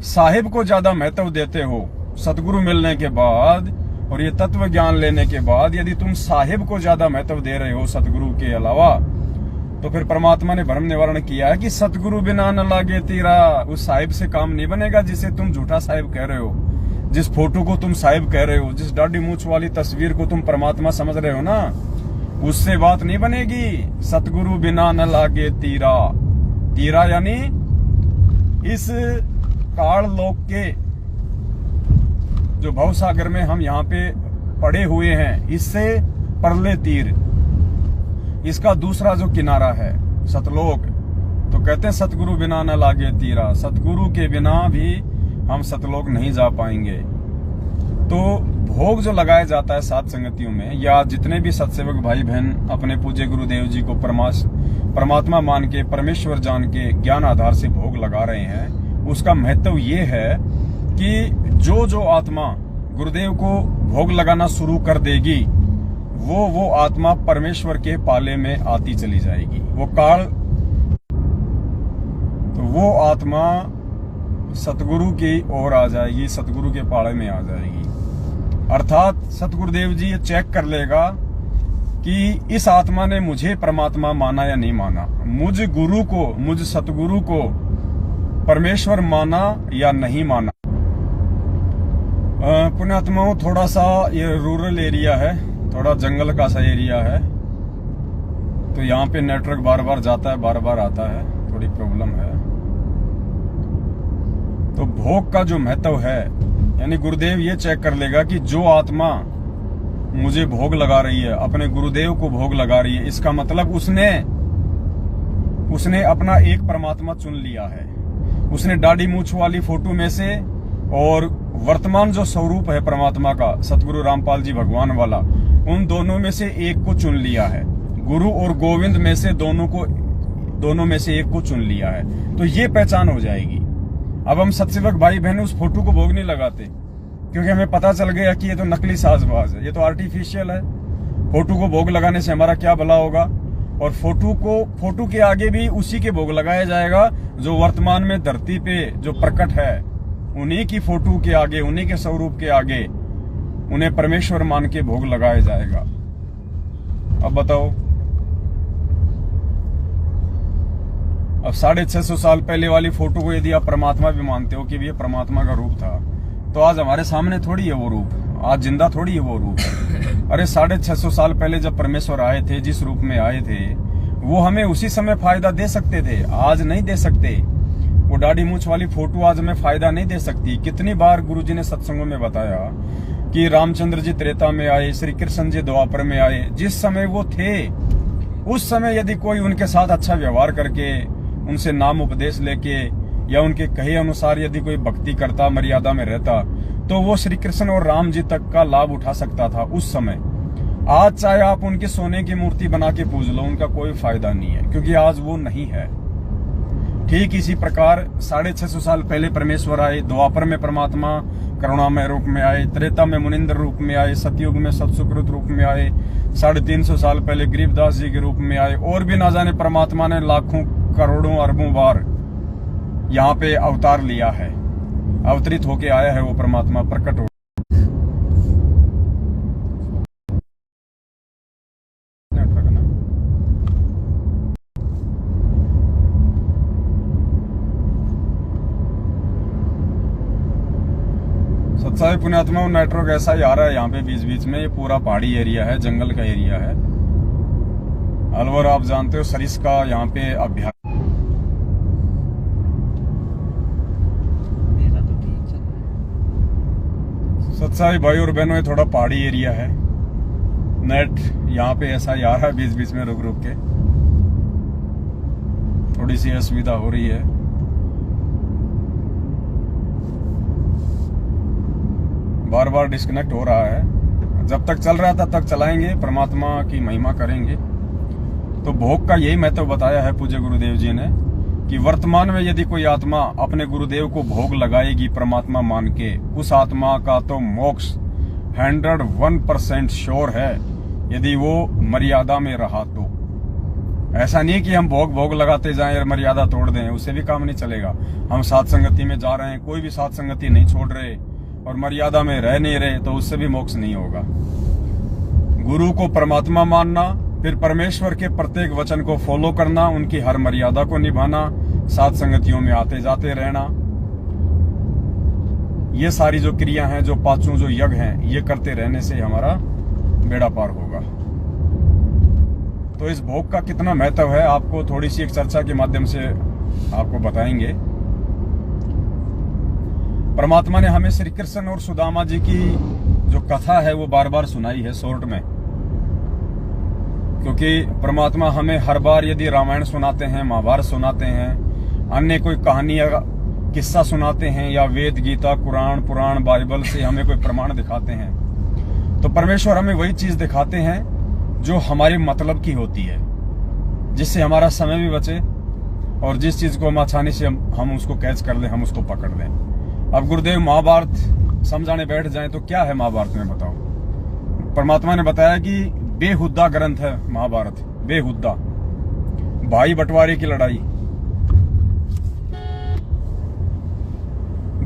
साहिब को ज्यादा महत्व देते हो सतगुरु मिलने के बाद, और ये तत्व ज्ञान लेने के बाद यदि तुम साहिब को ज्यादा महत्व दे रहे हो सतगुरु के अलावा, तो फिर परमात्मा ने भ्रम निवारण किया है कि सतगुरु बिना न लागे तीरा। उस साहिब से काम नहीं बनेगा जिसे तुम झूठा साहिब कह रहे हो, जिस फोटो को तुम साहिब कह रहे हो, जिस दाढ़ी मूछ वाली तस्वीर को तुम परमात्मा समझ रहे हो ना, उससे बात नहीं बनेगी। सतगुरु बिना न लागे तीरा। तीरा यानी इस काल लोक के जो भवसागर में हम यहाँ पे पड़े हुए हैं, इससे परले तीर, इसका दूसरा जो किनारा है सतलोक, तो कहते हैं सतगुरु बिना न लागे तीरा। सतगुरु के बिना भी हम सतलोक नहीं जा पाएंगे। तो भोग जो लगाया जाता है सात संगतियों में, या जितने भी सत्सेवक भाई बहन अपने पूज्य गुरुदेव जी को परमात्मा मान के, परमेश्वर जान के ज्ञान आधार से भोग लगा रहे हैं, उसका महत्व ये है कि जो आत्मा गुरुदेव को भोग लगाना शुरू कर देगी, वो आत्मा परमेश्वर के पाले में आती चली जाएगी। वो काल, तो वो आत्मा सतगुरु की ओर आ जाएगी, सतगुरु के पाले में आ जाएगी। अर्थात सतगुरुदेव जी ये चेक कर लेगा कि इस आत्मा ने मुझे परमात्मा माना या नहीं माना, मुझ गुरु को, मुझ सतगुरु को परमेश्वर माना या नहीं माना। पुण्यात्माओं, थोड़ा सा ये रूरल एरिया है, थोड़ा जंगल का सा एरिया है, तो यहाँ पे नेटवर्क बार बार जाता है, बार बार आता है, थोड़ी प्रॉब्लम है। तो भोग का जो महत्व है, यानी गुरुदेव ये चेक कर लेगा कि जो आत्मा मुझे भोग लगा रही है, अपने गुरुदेव को भोग लगा रही है, इसका मतलब उसने अपना एक परमात्मा चुन लिया है। उसने दाढ़ी मूछ वाली फोटो में से और वर्तमान जो स्वरूप है परमात्मा का, सतगुरु रामपाल जी भगवान वाला, उन दोनों में से एक को चुन लिया है। गुरु और गोविंद में से दोनों में से एक को चुन लिया है। तो ये पहचान हो जाएगी। अब हम सत्सेवक भाई बहन उस फोटो को भोग नहीं लगाते, क्योंकि हमें पता चल गया कि ये तो नकली साजबाज है, ये तो आर्टिफिशियल है। फोटो को भोग लगाने से हमारा क्या भला होगा? और फोटो के आगे भी उसी के भोग लगाया जाएगा जो वर्तमान में धरती पे जो प्रकट है, उन्हीं की फोटो के आगे, उन्हीं के स्वरूप के आगे उन्हें परमेश्वर मान के भोग लगाया जाएगा। अब बताओ, अब 650 साल पहले वाली फोटो को यदि आप परमात्मा भी मानते हो कि ये परमात्मा का रूप था, तो आज हमारे सामने थोड़ी है वो रूप, आज जिंदा थोड़ी है वो रूप। अरे 650 साल पहले जब परमेश्वर आए थे, जिस रूप में आए थे, वो हमें उसी समय फायदा दे सकते थे, आज नहीं दे सकते। वो दाढ़ी मूछ वाली फोटो आज हमें फायदा नहीं दे सकती। कितनी बार गुरुजी ने सत्संगों में बताया कि रामचंद्र जी त्रेता में आए, श्री कृष्ण जी द्वापर में आए। जिस समय वो थे, उस समय यदि कोई उनके साथ अच्छा व्यवहार करके, उनसे नाम उपदेश लेके, या उनके कहे अनुसार यदि कोई भक्ति करता, मर्यादा में रहता, तो वो श्री कृष्ण और राम जी तक का लाभ उठा सकता था उस समय। आज चाहे आप उनके सोने की मूर्ति बना के पूज लो, उनका कोई फायदा नहीं है, क्योंकि आज वो नहीं है। ठीक इसी प्रकार 650 साल पहले परमेश्वर आए, द्वापर में परमात्मा करुणामय रूप में आए, त्रेता में मुनिंद्र रूप में आए, सतयुग में सत्सुकृत रूप में आए, 350 साल पहले गरीबदास जी के रूप में आए, और भी ना जाने परमात्मा ने लाखों करोड़ों अरबों बार यहाँ पे अवतार लिया है, अवतरित होके आया है वो परमात्मा, प्रकट हो। सत्साई पुण्यात्मा, नेटवर्क ऐसा ही आ रहा है यहाँ पे बीच बीच में। ये पूरा पहाड़ी एरिया है, जंगल का एरिया है। अलवर आप जानते हो, सरिस का यहाँ पे अभ्यास। सत्साई भाई और बहनों, ये थोड़ा पहाड़ी एरिया है, नेट यहाँ पे ऐसा ही आ रहा है बीच बीच में, रुक रुक के थोड़ी सी असुविधा हो रही है। बार बार डिस्कनेक्ट हो रहा है। जब तक चल रहा था तब चलाएंगे, परमात्मा की महिमा करेंगे। तो भोग का यही महत्व बताया है पूज्य गुरुदेव जी ने कि वर्तमान में यदि कोई आत्मा अपने गुरुदेव को भोग लगाएगी परमात्मा मान के, उस आत्मा का तो मोक्ष 101% श्योर है, यदि वो मर्यादा में रहा तो। ऐसा नहीं कि हम भोग लगाते जाएं और मर्यादा तोड़ दें, उससे भी काम नहीं चलेगा। हम साथ संगति में जा रहे हैं, कोई भी साथ संगति नहीं छोड़ रहे, और मर्यादा में रह नहीं रहे तो उससे भी मोक्ष नहीं होगा। गुरु को परमात्मा मानना, फिर परमेश्वर के प्रत्येक वचन को फॉलो करना, उनकी हर मर्यादा को निभाना, साथ संगतियों में आते जाते रहना, ये सारी जो क्रिया हैं, जो पांचों जो यज्ञ हैं, ये करते रहने से हमारा बेड़ा पार होगा। तो इस भोग का कितना महत्व है आपको थोड़ी सी एक चर्चा के माध्यम से आपको बताएंगे। परमात्मा ने हमें श्री कृष्ण और सुदामा जी की जो कथा है वो बार बार सुनाई है शॉर्ट में, क्योंकि परमात्मा हमें हर बार यदि रामायण सुनाते हैं, महाभारत सुनाते हैं, अन्य कोई कहानी या किस्सा सुनाते हैं, या वेद, गीता, कुरान, पुराण, बाइबल से हमें कोई प्रमाण दिखाते हैं, तो परमेश्वर हमें वही चीज दिखाते हैं जो हमारे मतलब की होती है, जिससे हमारा समय भी बचे और जिस चीज को हम आसानी से हम उसको कैच कर लें, हम उसको पकड़ लें। अब गुरुदेव महाभारत समझाने बैठ जाएं तो क्या है महाभारत में बताओ। परमात्मा ने बताया कि बेहुद्दा ग्रंथ है महाभारत, बेहुद्दा, भाई बंटवारे की लड़ाई,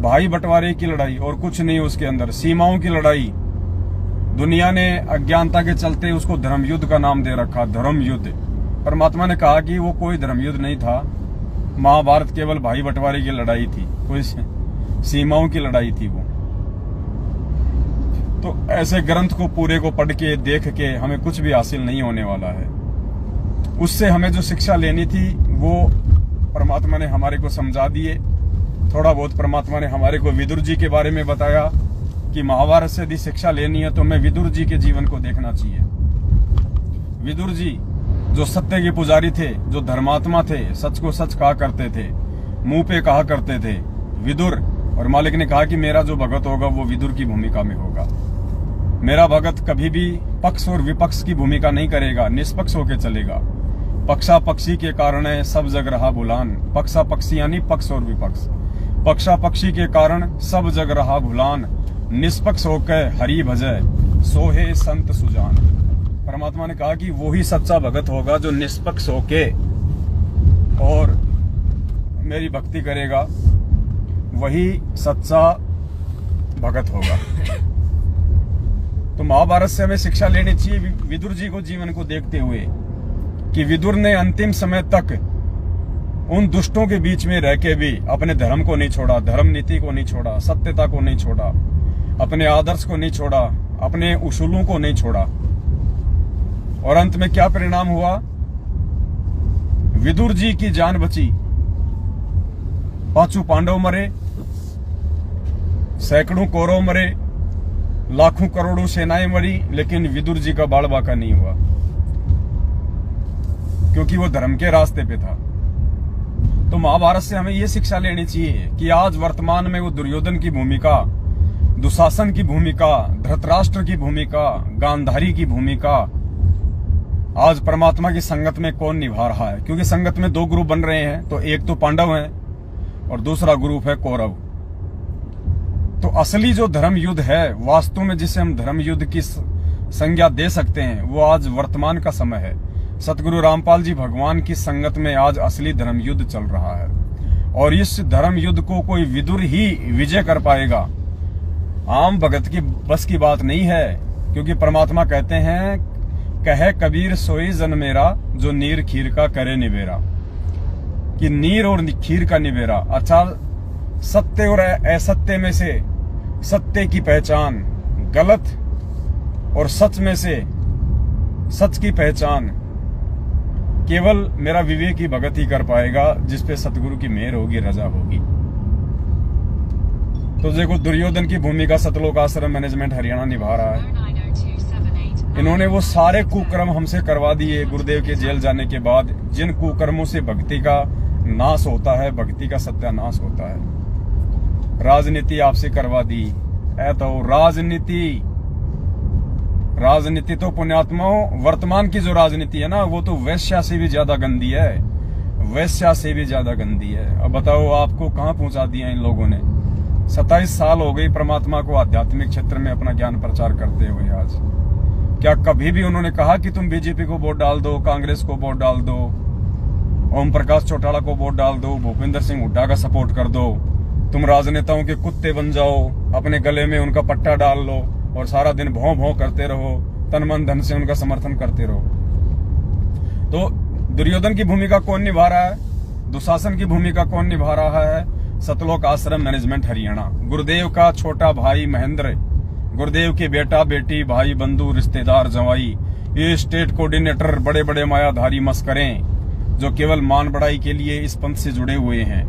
भाई बंटवारे की लड़ाई और कुछ नहीं उसके अंदर, सीमाओं की लड़ाई। दुनिया ने अज्ञानता के चलते उसको धर्म युद्ध का नाम दे रखा, धर्म युद्ध। परमात्मा ने कहा कि वो कोई धर्म युद्ध नहीं था, महाभारत केवल भाई बंटवारे की लड़ाई थी, कोई सीमाओं की लड़ाई थी वो। तो ऐसे ग्रंथ को पूरे को पढ़ के देख के हमें कुछ भी हासिल नहीं होने वाला है। उससे हमें जो शिक्षा लेनी थी वो परमात्मा ने हमारे को समझा दिए। थोड़ा बहुत परमात्मा ने हमारे को विदुर जी के बारे में बताया कि महाभारत से यदि शिक्षा लेनी है तो हमें विदुर जी के जीवन को देखना चाहिए। विदुर जी जो सत्य के पुजारी थे, जो धर्मात्मा थे, सच को सच कहा करते थे, मुंह पे कहा करते थे विदुर, और मालिक ने कहा कि मेरा जो भगत होगा वो विदुर की भूमिका में होगा। मेरा भगत कभी भी पक्ष और विपक्ष की भूमिका नहीं करेगा, निष्पक्ष होकर चलेगा। पक्षा पक्षी के कारण सब जग रहा भुलान, पक्षा पक्षी यानी पक्ष और विपक्ष, पक्षा पक्षी के कारण सब जग रहा भुलान, निष्पक्ष होकर हरि भजय सोहे संत सुजान। परमात्मा ने कहा कि वो ही सच्चा भगत होगा जो निष्पक्ष होके और मेरी भक्ति करेगा, वही सच्चा भगत होगा। तो महाभारत से हमें शिक्षा लेनी चाहिए विदुर जी को जीवन को देखते हुए कि विदुर ने अंतिम समय तक उन दुष्टों के बीच में रह के भी अपने धर्म को नहीं छोड़ा, धर्म नीति को नहीं छोड़ा, सत्यता को नहीं छोड़ा, अपने आदर्श को नहीं छोड़ा, अपने उसूलों को नहीं छोड़ा। और अंत में क्या परिणाम हुआ? विदुर जी की जान बची, 5 पांडव मरे, सैकड़ों कौरव मरे, लाखों करोड़ों सेनाएं मरी, लेकिन विदुर जी का बाल बाका नहीं हुआ, क्योंकि वो धर्म के रास्ते पे था। तो महाभारत से हमें ये शिक्षा लेनी चाहिए कि आज वर्तमान में वो दुर्योधन की भूमिका, दुशासन की भूमिका, धृतराष्ट्र की भूमिका, गांधारी की भूमिका आज परमात्मा की संगत में कौन निभा रहा है? क्योंकि संगत में 2 ग्रुप बन रहे हैं, तो एक तो पांडव हैं और दूसरा ग्रुप है कौरव। तो असली जो धर्म युद्ध है, वास्तव में जिसे हम धर्म युद्ध की संज्ञा दे सकते हैं, वो आज वर्तमान का समय है। सतगुरु रामपाल जी भगवान की संगत में आज असली धर्म युद्ध चल रहा है, और इस धर्म युद्ध को कोई विदुर ही विजय कर पाएगा। आम भगत की बस की बात नहीं है, क्योंकि परमात्मा कहते हैं, कहे कबीर सोई जन मेरा, जो नीर खीर का करे निबेरा, कि नीर और खीर का निबेरा। अच्छा, सत्य और असत्य में से सत्य की पहचान, गलत और सच में से सच की पहचान केवल मेरा विवेक ही भगत ही कर पाएगा, जिसपे सतगुरु की मेहर होगी, रजा होगी। तो देखो, दुर्योधन की भूमिका सतलोक आश्रम मैनेजमेंट हरियाणा निभा रहा है। इन्होंने वो सारे कुकर्म हमसे करवा दिए गुरुदेव के जेल जाने के बाद, जिन कुकर्मों से भक्ति का नाश होता है, भक्ति का सत्यानाश होता है। राजनीति आपसे करवा दी, तो राजनीति तो पुण्यात्माओं, वर्तमान की जो राजनीति है ना, वो तो वैश्या से भी ज्यादा गंदी है, वैश्या से भी ज्यादा गंदी है। अब बताओ, आपको कहां पहुंचा दिया इन लोगों ने? 27 साल हो गई परमात्मा को आध्यात्मिक क्षेत्र में अपना ज्ञान प्रचार करते हुए। आज क्या कभी भी उन्होंने कहा कि तुम बीजेपी को वोट डाल दो, कांग्रेस को वोट डाल दो, ओम प्रकाश चौटाला को वोट डाल दो, भूपेंद्र सिंह हुड्डा का सपोर्ट कर दो? तुम राजनेताओं के कुत्ते बन जाओ, अपने गले में उनका पट्टा डाल लो और सारा दिन भौं भौं करते रहो, तन मन धन से उनका समर्थन करते रहो। तो दुर्योधन की भूमिका कौन निभा रहा है? दुशासन की भूमिका कौन निभा रहा है? सतलोक आश्रम मैनेजमेंट हरियाणा। गुरुदेव का छोटा भाई महेंद्र, गुरुदेव के बेटा बेटी, भाई बंधु, रिश्तेदार, जवाई, ये स्टेट कोऑर्डिनेटर, बड़े बड़े मायाधारी मस्करें जो केवल मान बढ़ाई के लिए इस पंथ से जुड़े हुए हैं।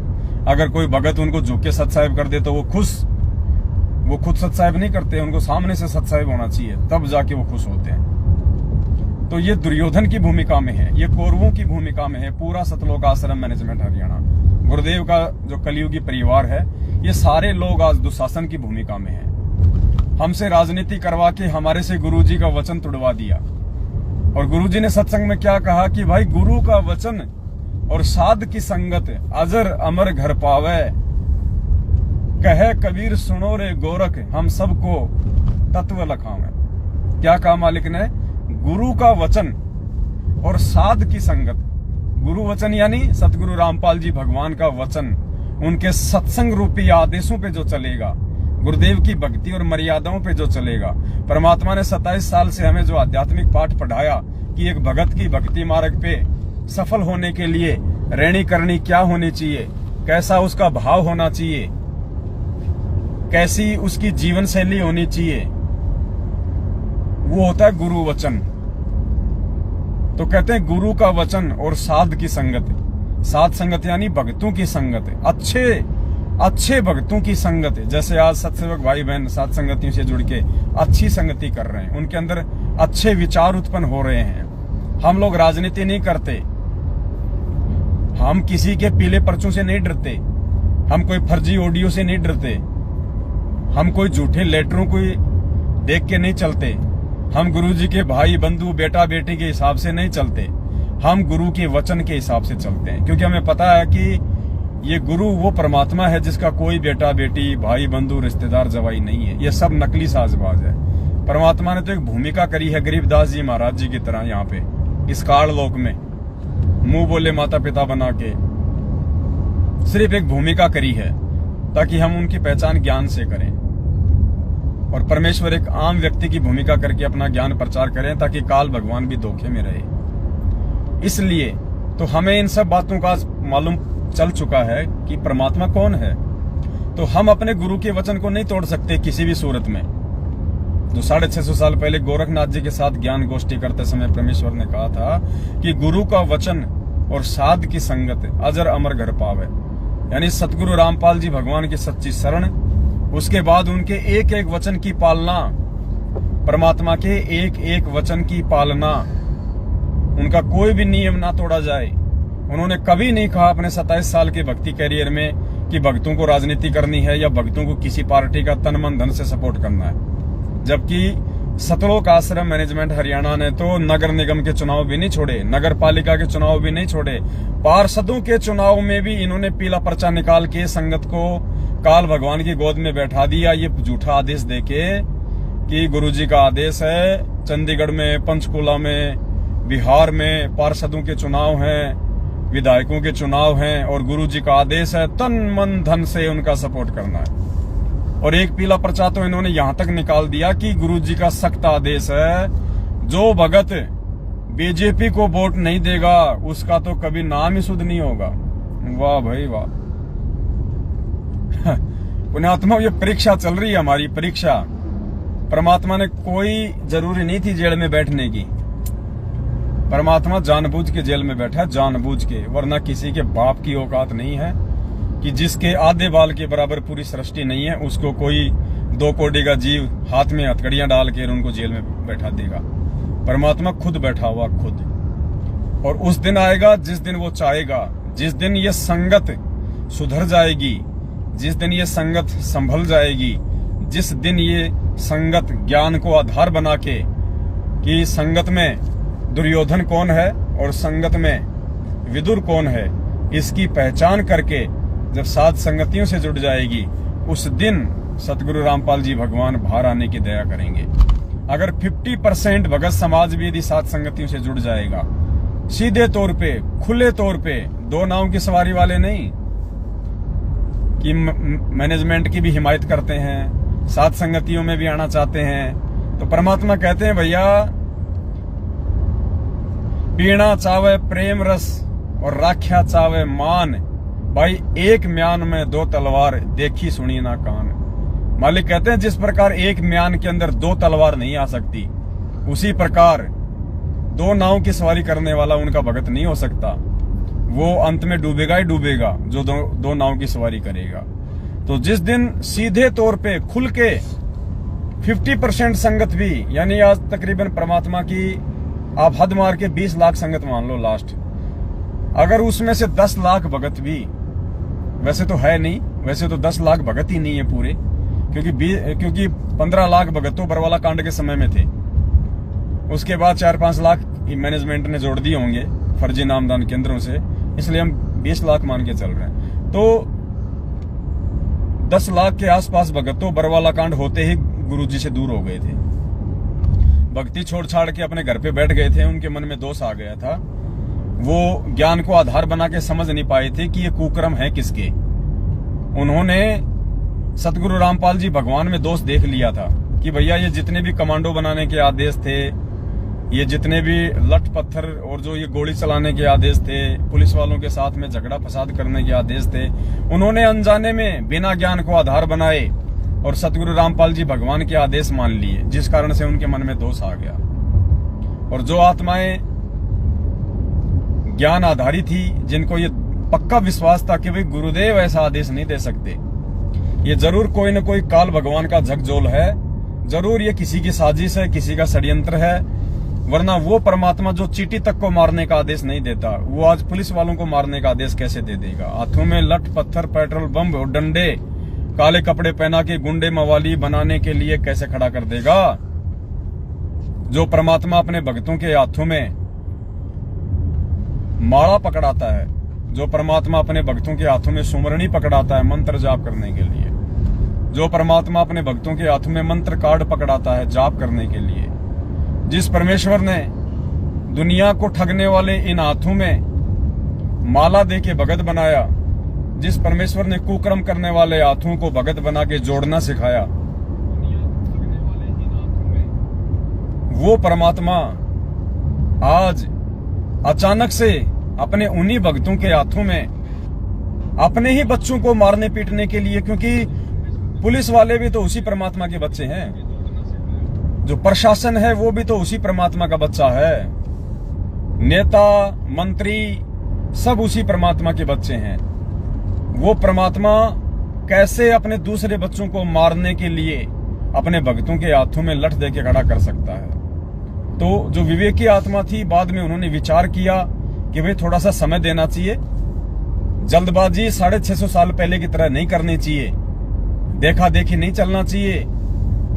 अगर कोई भगत उनको झुक के सत साहिब कर दे तो वो खुद सत साहिब नहीं करते, उनको सामने से सत साहिब होना चाहिए, तब जाके वो खुश होते हैं। तो ये दुर्योधन की भूमिका में है, ये कौरवों की भूमिका में है पूरा सतलोक आश्रम मैनेजमेंट हरियाणा। गुरुदेव का जो कलयुगी परिवार है, ये सारे लोग आज दुशासन की भूमिका में है। हमसे राजनीति करवा के हमारे से गुरुजी का वचन तुड़वा दिया। और गुरुजी ने सत्संग में क्या कहा कि भाई गुरु का वचन और साध की संगत अजर अमर घर पावे, कहे कबीर सुनो रे गोरख हम सबको तत्व लखावे। क्या कहा मालिक ने? गुरु का वचन और साध की संगत। गुरु वचन यानी सतगुरु रामपाल जी भगवान का वचन, उनके सत्संग रूपी आदेशों पे जो चलेगा, गुरुदेव की भक्ति और मर्यादाओं पे जो चलेगा। परमात्मा ने 27 साल से हमें जो आध्यात्मिक पाठ पढ़ाया कि एक भगत की भक्ति मार्ग पे सफल होने के लिए रहनी करनी क्या होनी चाहिए, कैसा उसका भाव होना चाहिए, कैसी उसकी जीवन शैली होनी चाहिए, वो होता है गुरु वचन। तो कहते हैं गुरु का वचन और साध की संगत। साध संगत यानी भक्तों की संगत, अच्छे भक्तों की संगत। जैसे आज सत्सेवक भाई बहन साध संगतियों से जुड़ के अच्छी संगति कर रहे हैं, उनके अंदर अच्छे विचार उत्पन्न हो रहे हैं। हम लोग राजनीति नहीं करते, हम किसी के पीले पर्चों से नहीं डरते, हम कोई फर्जी ऑडियो से नहीं डरते, हम कोई झूठे लेटरों को देख के नहीं चलते, हम गुरुजी के भाई बंधु बेटा बेटी के हिसाब से नहीं चलते, हम गुरु के वचन के हिसाब से चलते हैं। क्योंकि हमें पता है कि ये गुरु वो परमात्मा है जिसका कोई बेटा बेटी भाई बंधु रिश्तेदार जवाई नहीं है, ये सब नकली साजबाज है। परमात्मा ने तो एक भूमिका करी है गरीबदास जी महाराज जी की तरह यहाँ पे इस काल लोक में, मुंह बोले माता पिता बना के सिर्फ एक भूमिका करी है ताकि हम उनकी पहचान ज्ञान से करें, और परमेश्वर एक आम व्यक्ति की भूमिका करके अपना ज्ञान प्रचार करें ताकि काल भगवान भी धोखे में रहे। इसलिए तो हमें इन सब बातों का मालूम चल चुका है कि परमात्मा कौन है। तो हम अपने गुरु के वचन को नहीं तोड़ सकते किसी भी सूरत में। जो 650 साल पहले गोरखनाथ जी के साथ ज्ञान गोष्ठी करते समय परमेश्वर ने कहा था कि गुरु का वचन और साध की संगत अजर अमर घर पावे, यानी सतगुरु रामपाल जी भगवान की सच्ची शरण, उसके बाद उनके एक एक वचन की पालना, परमात्मा के एक एक वचन की पालना, उनका कोई भी नियम ना तोड़ा जाए। उन्होंने कभी नहीं कहा अपने 27 साल के भक्ति कैरियर में कि भक्तों को राजनीति करनी है या भक्तों को किसी पार्टी का तन मन धन से सपोर्ट करना है। जबकि सतलोक आश्रम मैनेजमेंट हरियाणा ने तो नगर निगम के चुनाव भी नहीं छोड़े, नगर पालिका के चुनाव भी नहीं छोड़े, पार्षदों के चुनाव में भी इन्होंने पीला पर्चा निकाल के संगत को काल भगवान की गोद में बैठा दिया, ये झूठा आदेश देके कि गुरुजी का आदेश है चंडीगढ़ में, पंचकुला में, बिहार में पार्षदों के चुनाव हैं, विधायकों के चुनाव हैं और गुरुजी का आदेश है तन मन धन से उनका सपोर्ट करना है। और एक पीला पर्चा तो इन्होंने यहां तक निकाल दिया कि गुरुजी का सख्त आदेश है, जो भगत बीजेपी को वोट नहीं देगा उसका तो कभी नाम ही शुद्ध नहीं होगा। वाह भाई वाह। पुण्यात्मा, ये परीक्षा चल रही है हमारी परीक्षा। परमात्मा ने कोई जरूरी नहीं थी जेल में बैठने की, परमात्मा जानबूझ के जेल में बैठा, जानबूझ के, वरना किसी के बाप की औकात नहीं है कि जिसके आधे बाल के बराबर पूरी सृष्टि नहीं है उसको कोई 2 कोड़ी का जीव हाथ में हथकड़ियां डाल के उनको जेल में बैठा देगा। परमात्मा खुद बैठा हुआ, खुद। और उस दिन आएगा जिस दिन वो चाहेगा, जिस दिन ये संगत सुधर जाएगी, जिस दिन ये संगत संभल जाएगी, जिस दिन ये संगत ज्ञान को आधार बना के कि संगत में दुर्योधन कौन है और संगत में विदुर कौन है, इसकी पहचान करके जब साध संगतियों से जुड़ जाएगी, उस दिन सतगुरु रामपाल जी भगवान बाहर आने की दया करेंगे। अगर 50% भगत समाज भी यदि साध संगतियों से जुड़ जाएगा, सीधे तौर पे, खुले तौर पे, 2 नाव की सवारी वाले नहीं, कि मैनेजमेंट की भी हिमायत करते हैं, साथ संगतियों में भी आना चाहते हैं। तो परमात्मा कहते हैं भैया पीना चावे प्रेम रस और राख्या चावे मान, भाई एक म्यान में दो तलवार देखी सुनी ना कान। मालिक कहते हैं जिस प्रकार एक म्यान के अंदर दो तलवार नहीं आ सकती, उसी प्रकार दो नाव की सवारी करने वाला उनका भगत नहीं हो सकता। वो अंत में डूबेगा ही डूबेगा जो दो नाव की सवारी करेगा। तो जिस दिन सीधे तौर पे खुल के 50% संगत भी, यानी आज तकरीबन परमात्मा की आप हद मार के 20 लाख संगत मान लो लास्ट, अगर उसमें से 10 लाख भगत भी, वैसे तो है नहीं, वैसे तो 10 लाख भगत ही नहीं है पूरे, क्योंकि 15 लाख भगत तो बरवाला कांड के समय में थे। उसके बाद 4-5 लाख मैनेजमेंट ने जोड़ दिए होंगे फर्जी नामदान केंद्रों से, इसलिए हम 20 लाख मान के चल रहे हैं। तो 10 लाख के आसपास भगत तो बरवाला कांड होते ही गुरुजी से दूर हो गए थे, भक्ति छोड़ छाड़ के अपने घर पे बैठ गए थे। उनके मन में दोष आ गया था, वो ज्ञान को आधार बना के समझ नहीं पाए थे कि ये कुकर्म है किसके। उन्होंने सतगुरु रामपाल जी भगवान में दोष देख लिया था कि भैया ये जितने भी कमांडो बनाने के आदेश थे, ये जितने भी लठ पत्थर और जो ये गोली चलाने के आदेश थे, पुलिस वालों के साथ में झगड़ा फसाद करने के आदेश थे, उन्होंने अनजाने में बिना ज्ञान को आधार बनाए और सतगुरु रामपाल जी भगवान के आदेश मान लिए, जिस कारण से उनके मन में दोष आ गया। और जो आत्माएं ज्ञान आधारी थी, जिनको ये पक्का विश्वास था कि भाई गुरुदेव ऐसा आदेश नहीं दे सकते, ये जरूर कोई न कोई काल भगवान का झकझोल है, जरूर ये किसी की साजिश है, किसी का षड्यंत्र है, वरना वो परमात्मा जो चींटी तक को मारने का आदेश नहीं देता, वो आज पुलिस वालों को मारने का आदेश कैसे दे देगा। हाथों में लठ पत्थर पेट्रोल बम और डंडे, काले कपड़े पहना के गुंडे मवाली बनाने के लिए कैसे खड़ा कर देगा। जो परमात्मा अपने भक्तों के हाथों में माला पकड़ाता है, जो परमात्मा अपने भक्तों के हाथों में सुमरणी पकड़ाता है मंत्र जाप करने के लिए, जो परमात्मा अपने भक्तों के हाथों में मंत्र कार्ड पकड़ाता है जाप करने के लिए, जिस परमेश्वर ने दुनिया को ठगने वाले इन हाथों में माला दे के भगत बनाया, जिस परमेश्वर ने कुकर्म करने वाले हाथों को भगत बना के जोड़ना सिखाया, वो परमात्मा आज अचानक से अपने उन्हीं भक्तों के हाथों में अपने ही बच्चों को मारने पीटने के लिए, क्योंकि पुलिस वाले भी तो उसी परमात्मा के बच्चे हैं, जो प्रशासन है वो भी तो उसी परमात्मा का बच्चा है, नेता मंत्री सब उसी परमात्मा के बच्चे हैं। वो परमात्मा कैसे अपने दूसरे बच्चों को मारने के लिए अपने भक्तों के हाथों में लठ देके खड़ा कर सकता है। तो जो विवेकी आत्मा थी, बाद में उन्होंने विचार किया कि भाई थोड़ा सा समय देना चाहिए, जल्दबाजी 650 साल पहले की तरह नहीं करनी चाहिए, देखा देखी नहीं चलना चाहिए,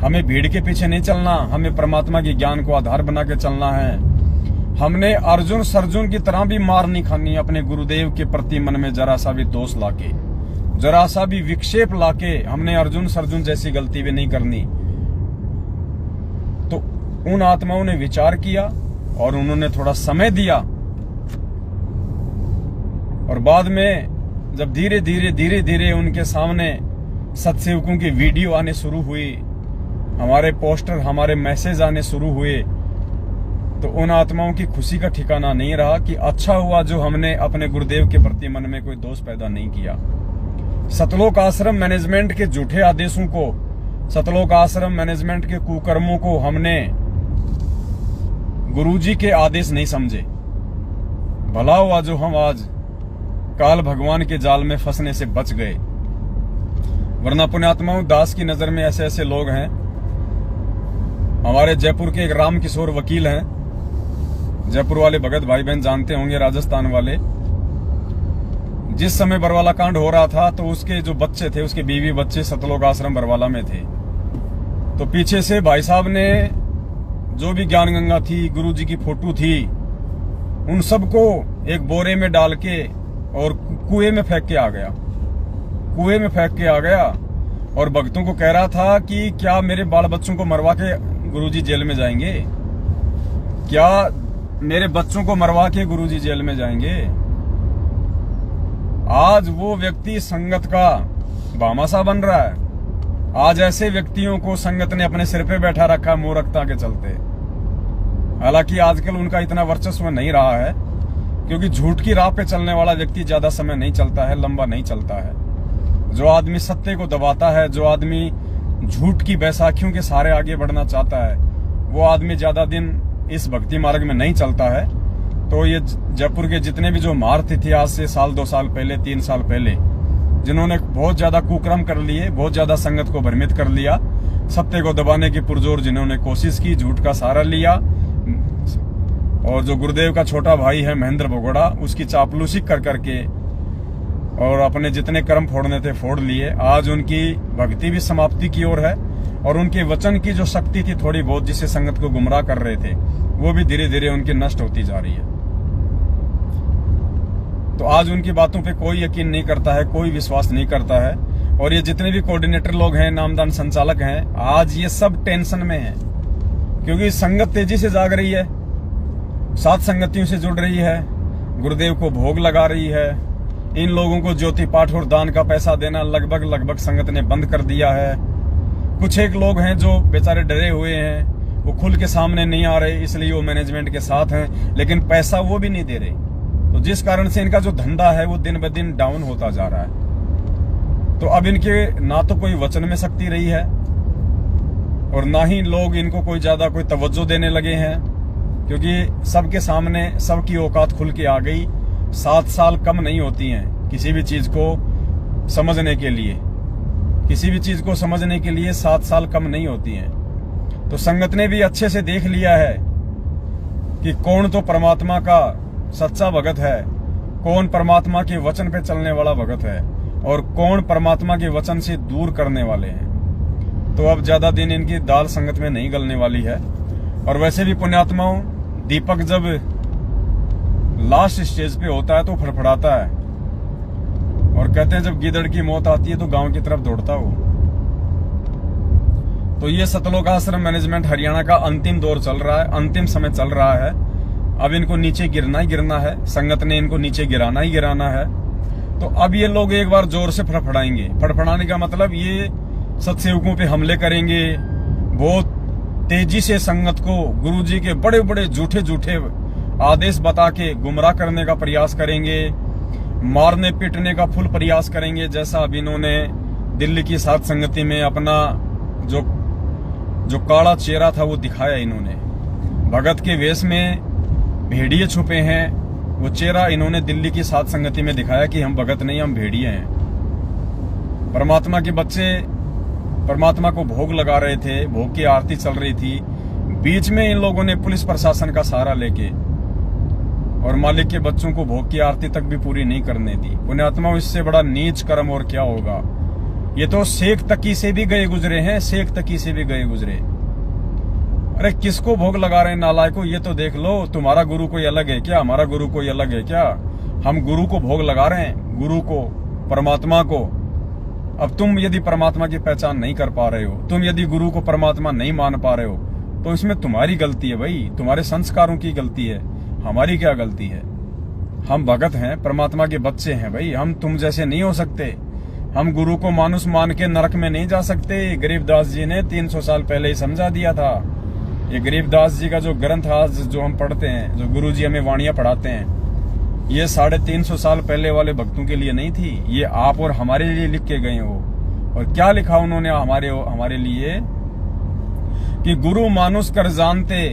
हमें भीड़ के पीछे नहीं चलना, हमें परमात्मा के ज्ञान को आधार बना के चलना है। हमने अर्जुन सर्जुन की तरह भी मार नहीं खानी, अपने गुरुदेव के प्रति मन में जरा सा भी दोष लाके, जरा सा भी विक्षेप लाके हमने अर्जुन सर्जुन जैसी गलती भी नहीं करनी। तो उन आत्माओं ने विचार किया और उन्होंने थोड़ा समय दिया, और बाद में जब धीरे धीरे उनके सामने सत्सेवकों की वीडियो आने शुरू हुई, हमारे पोस्टर हमारे मैसेज आने शुरू हुए, तो उन आत्माओं की खुशी का ठिकाना नहीं रहा कि अच्छा हुआ जो हमने अपने गुरुदेव के प्रति मन में कोई दोष पैदा नहीं किया। सतलोक आश्रम मैनेजमेंट के झूठे आदेशों को, सतलोक आश्रम मैनेजमेंट के कुकर्मों को हमने गुरुजी के आदेश नहीं समझे। भला हुआ जो हम आज काल भगवान के जाल में फंसने से बच गए, वरना पुण्यात्माओं दास की नजर में ऐसे ऐसे लोग हैं। हमारे जयपुर के एक राम किशोर वकील हैं, जयपुर वाले भगत भाई बहन जानते होंगे, राजस्थान वाले। जिस समय बरवाला कांड हो रहा था तो उसके जो बच्चे थे, उसके बीवी बच्चे सतलोक आश्रम बरवाला में थे। तो पीछे से भाई साहब ने जो भी ज्ञान गंगा थी, गुरु जी की फोटो थी, उन सबको एक बोरे में डाल के और कुएं में फेंक के आ गया, कुएं में फेंक के आ गया, और भक्तों को कह रहा था कि क्या मेरे बाल बच्चों को मरवा के गुरुजी जेल में जाएंगे, क्या मेरे बच्चों को मरवा के गुरुजी जेल में जाएंगे। आज वो व्यक्ति संगत का भामाशाह बन रहा है। आज ऐसे व्यक्तियों को संगत ने अपने सिर पे बैठा रखा मूर्खता के चलते। हालांकि आजकल उनका इतना वर्चस्व नहीं रहा है, क्योंकि झूठ की राह पे चलने वाला व्यक्ति ज्यादा समय नहीं चलता है, लंबा नहीं चलता है। जो आदमी सत्य को दबाता है, जो आदमी झूठ की बैसाखियों के सहारे आगे बढ़ना चाहता है, वो आदमी ज्यादा दिन इस भक्ति मार्ग में नहीं चलता है। तो ये जयपुर के जितने भी जो महारथी थे आज से साल 2 साल पहले 3 साल पहले, जिन्होंने बहुत ज्यादा कुकर्म कर लिए, बहुत ज्यादा संगत को भ्रमित कर लिया, सत्य को दबाने की पुरजोर जिन्होंने कोशिश की, झूठ का सहारा लिया, और जो गुरुदेव का छोटा भाई है महेंद्र भगोड़ा, उसकी चापलूसी कर करके और अपने जितने कर्म फोड़ने थे फोड़ लिए। आज उनकी भक्ति भी समाप्ति की ओर है, और उनके वचन की जो शक्ति थी थोड़ी बहुत, जिससे संगत को गुमराह कर रहे थे, वो भी धीरे धीरे उनकी नष्ट होती जा रही है। तो आज उनकी बातों पे कोई यकीन नहीं करता है, कोई विश्वास नहीं करता है। और ये जितने भी कोऑर्डिनेटर लोग हैं, नामदान संचालक हैं, आज ये सब टेंशन में हैं, क्योंकि संगत तेजी से जाग रही है, सात संगतियों से जुड़ रही है, गुरुदेव को भोग लगा रही है। इन लोगों को ज्योति पाठ और दान का पैसा देना लगभग संगत ने बंद कर दिया है। कुछ एक लोग हैं जो बेचारे डरे हुए हैं, वो खुल के सामने नहीं आ रहे, इसलिए वो मैनेजमेंट के साथ हैं, लेकिन पैसा वो भी नहीं दे रहे। तो जिस कारण से इनका जो धंधा है वो दिन ब दिन डाउन होता जा रहा है। तो अब इनके ना तो कोई वचन में शक्ति रही है, और ना ही लोग इनको कोई ज्यादा कोई तवज्जो देने लगे हैं, क्योंकि सबके सामने सबकी औकात खुल के आ गई। 7 साल कम नहीं होती हैं किसी भी चीज को समझने के लिए, किसी भी चीज को समझने के लिए 7 साल कम नहीं होती हैं। तो संगत ने भी अच्छे से देख लिया है कि कौन तो परमात्मा का सच्चा भगत है, कौन परमात्मा के वचन पे चलने वाला भगत है, और कौन परमात्मा के वचन से दूर करने वाले हैं। तो अब ज्यादा दिन इनकी दाल संगत में नहीं गलने वाली है। और वैसे भी पुण्यात्माओं, दीपक जब लास्ट स्टेज पे होता है तो फड़फड़ाता है, और कहते हैं जब गीदड़ की मौत आती है तो गांव की तरफ दौड़ता हो। तो ये सतलोक आश्रम मैनेजमेंट हरियाणा का अंतिम दौर चल रहा है, अंतिम समय चल रहा है। अब इनको नीचे गिरना ही गिरना है, संगत ने इनको नीचे गिराना ही गिराना है। तो अब ये लोग एक बार जोर से फड़फड़ाएंगे। फड़फड़ाने का मतलब ये सत्सेवकों पे हमले करेंगे, बहुत तेजी से संगत को गुरुजी के बड़े बड़े झूठे आदेश बता के गुमराह करने का प्रयास करेंगे, मारने पीटने का फुल प्रयास करेंगे। जैसा अब इन्होंने दिल्ली की सात संगति में अपना जो काला चेहरा था वो दिखाया इन्होंने, भगत के वेश में भेड़िए छुपे हैं, वो चेहरा इन्होंने दिल्ली की सात संगति में दिखाया कि हम भगत नहीं, हम भेड़िए हैं। परमात्मा के बच्चे परमात्मा को भोग लगा रहे थे, भोग की आरती चल रही थी, बीच में इन लोगों ने पुलिस प्रशासन का सहारा लेके और मालिक के बच्चों को भोग की आरती तक भी पूरी नहीं करने दी। पुण्यात्मा, इससे बड़ा नीच कर्म और क्या होगा। ये तो शेख तकी से भी गए गुजरे हैं, शेख तकी से भी गए गुजरे। अरे किसको भोग लगा रहे हैं नालायकों, ये तो देख लो। तुम्हारा गुरु कोई अलग है क्या, हमारा गुरु कोई अलग है क्या? हम गुरु को भोग लगा रहे हैं, गुरु को, परमात्मा को। अब तुम यदि परमात्मा की पहचान नहीं कर पा रहे हो, तुम यदि गुरु को परमात्मा नहीं मान पा रहे हो, तो इसमें तुम्हारी गलती है भाई, तुम्हारे संस्कारों की गलती है, हमारी क्या गलती है? हम भगत हैं, परमात्मा के बच्चे हैं भाई, हम तुम जैसे नहीं हो सकते। हम गुरु को मानुस मान के नरक में नहीं जा सकते। गरीबदास जी ने 300 साल पहले ही समझा दिया था। ये गरीबदास जी का जो ग्रंथ आज जो हम पढ़ते हैं, जो गुरु जी हमें वाणियां पढ़ाते हैं, ये 350 साल पहले वाले भक्तों के लिए नहीं थी, ये आप और हमारे लिए लिख के गए हो। और क्या लिखा उन्होंने हमारे लिए कि गुरु मानुस कर जानते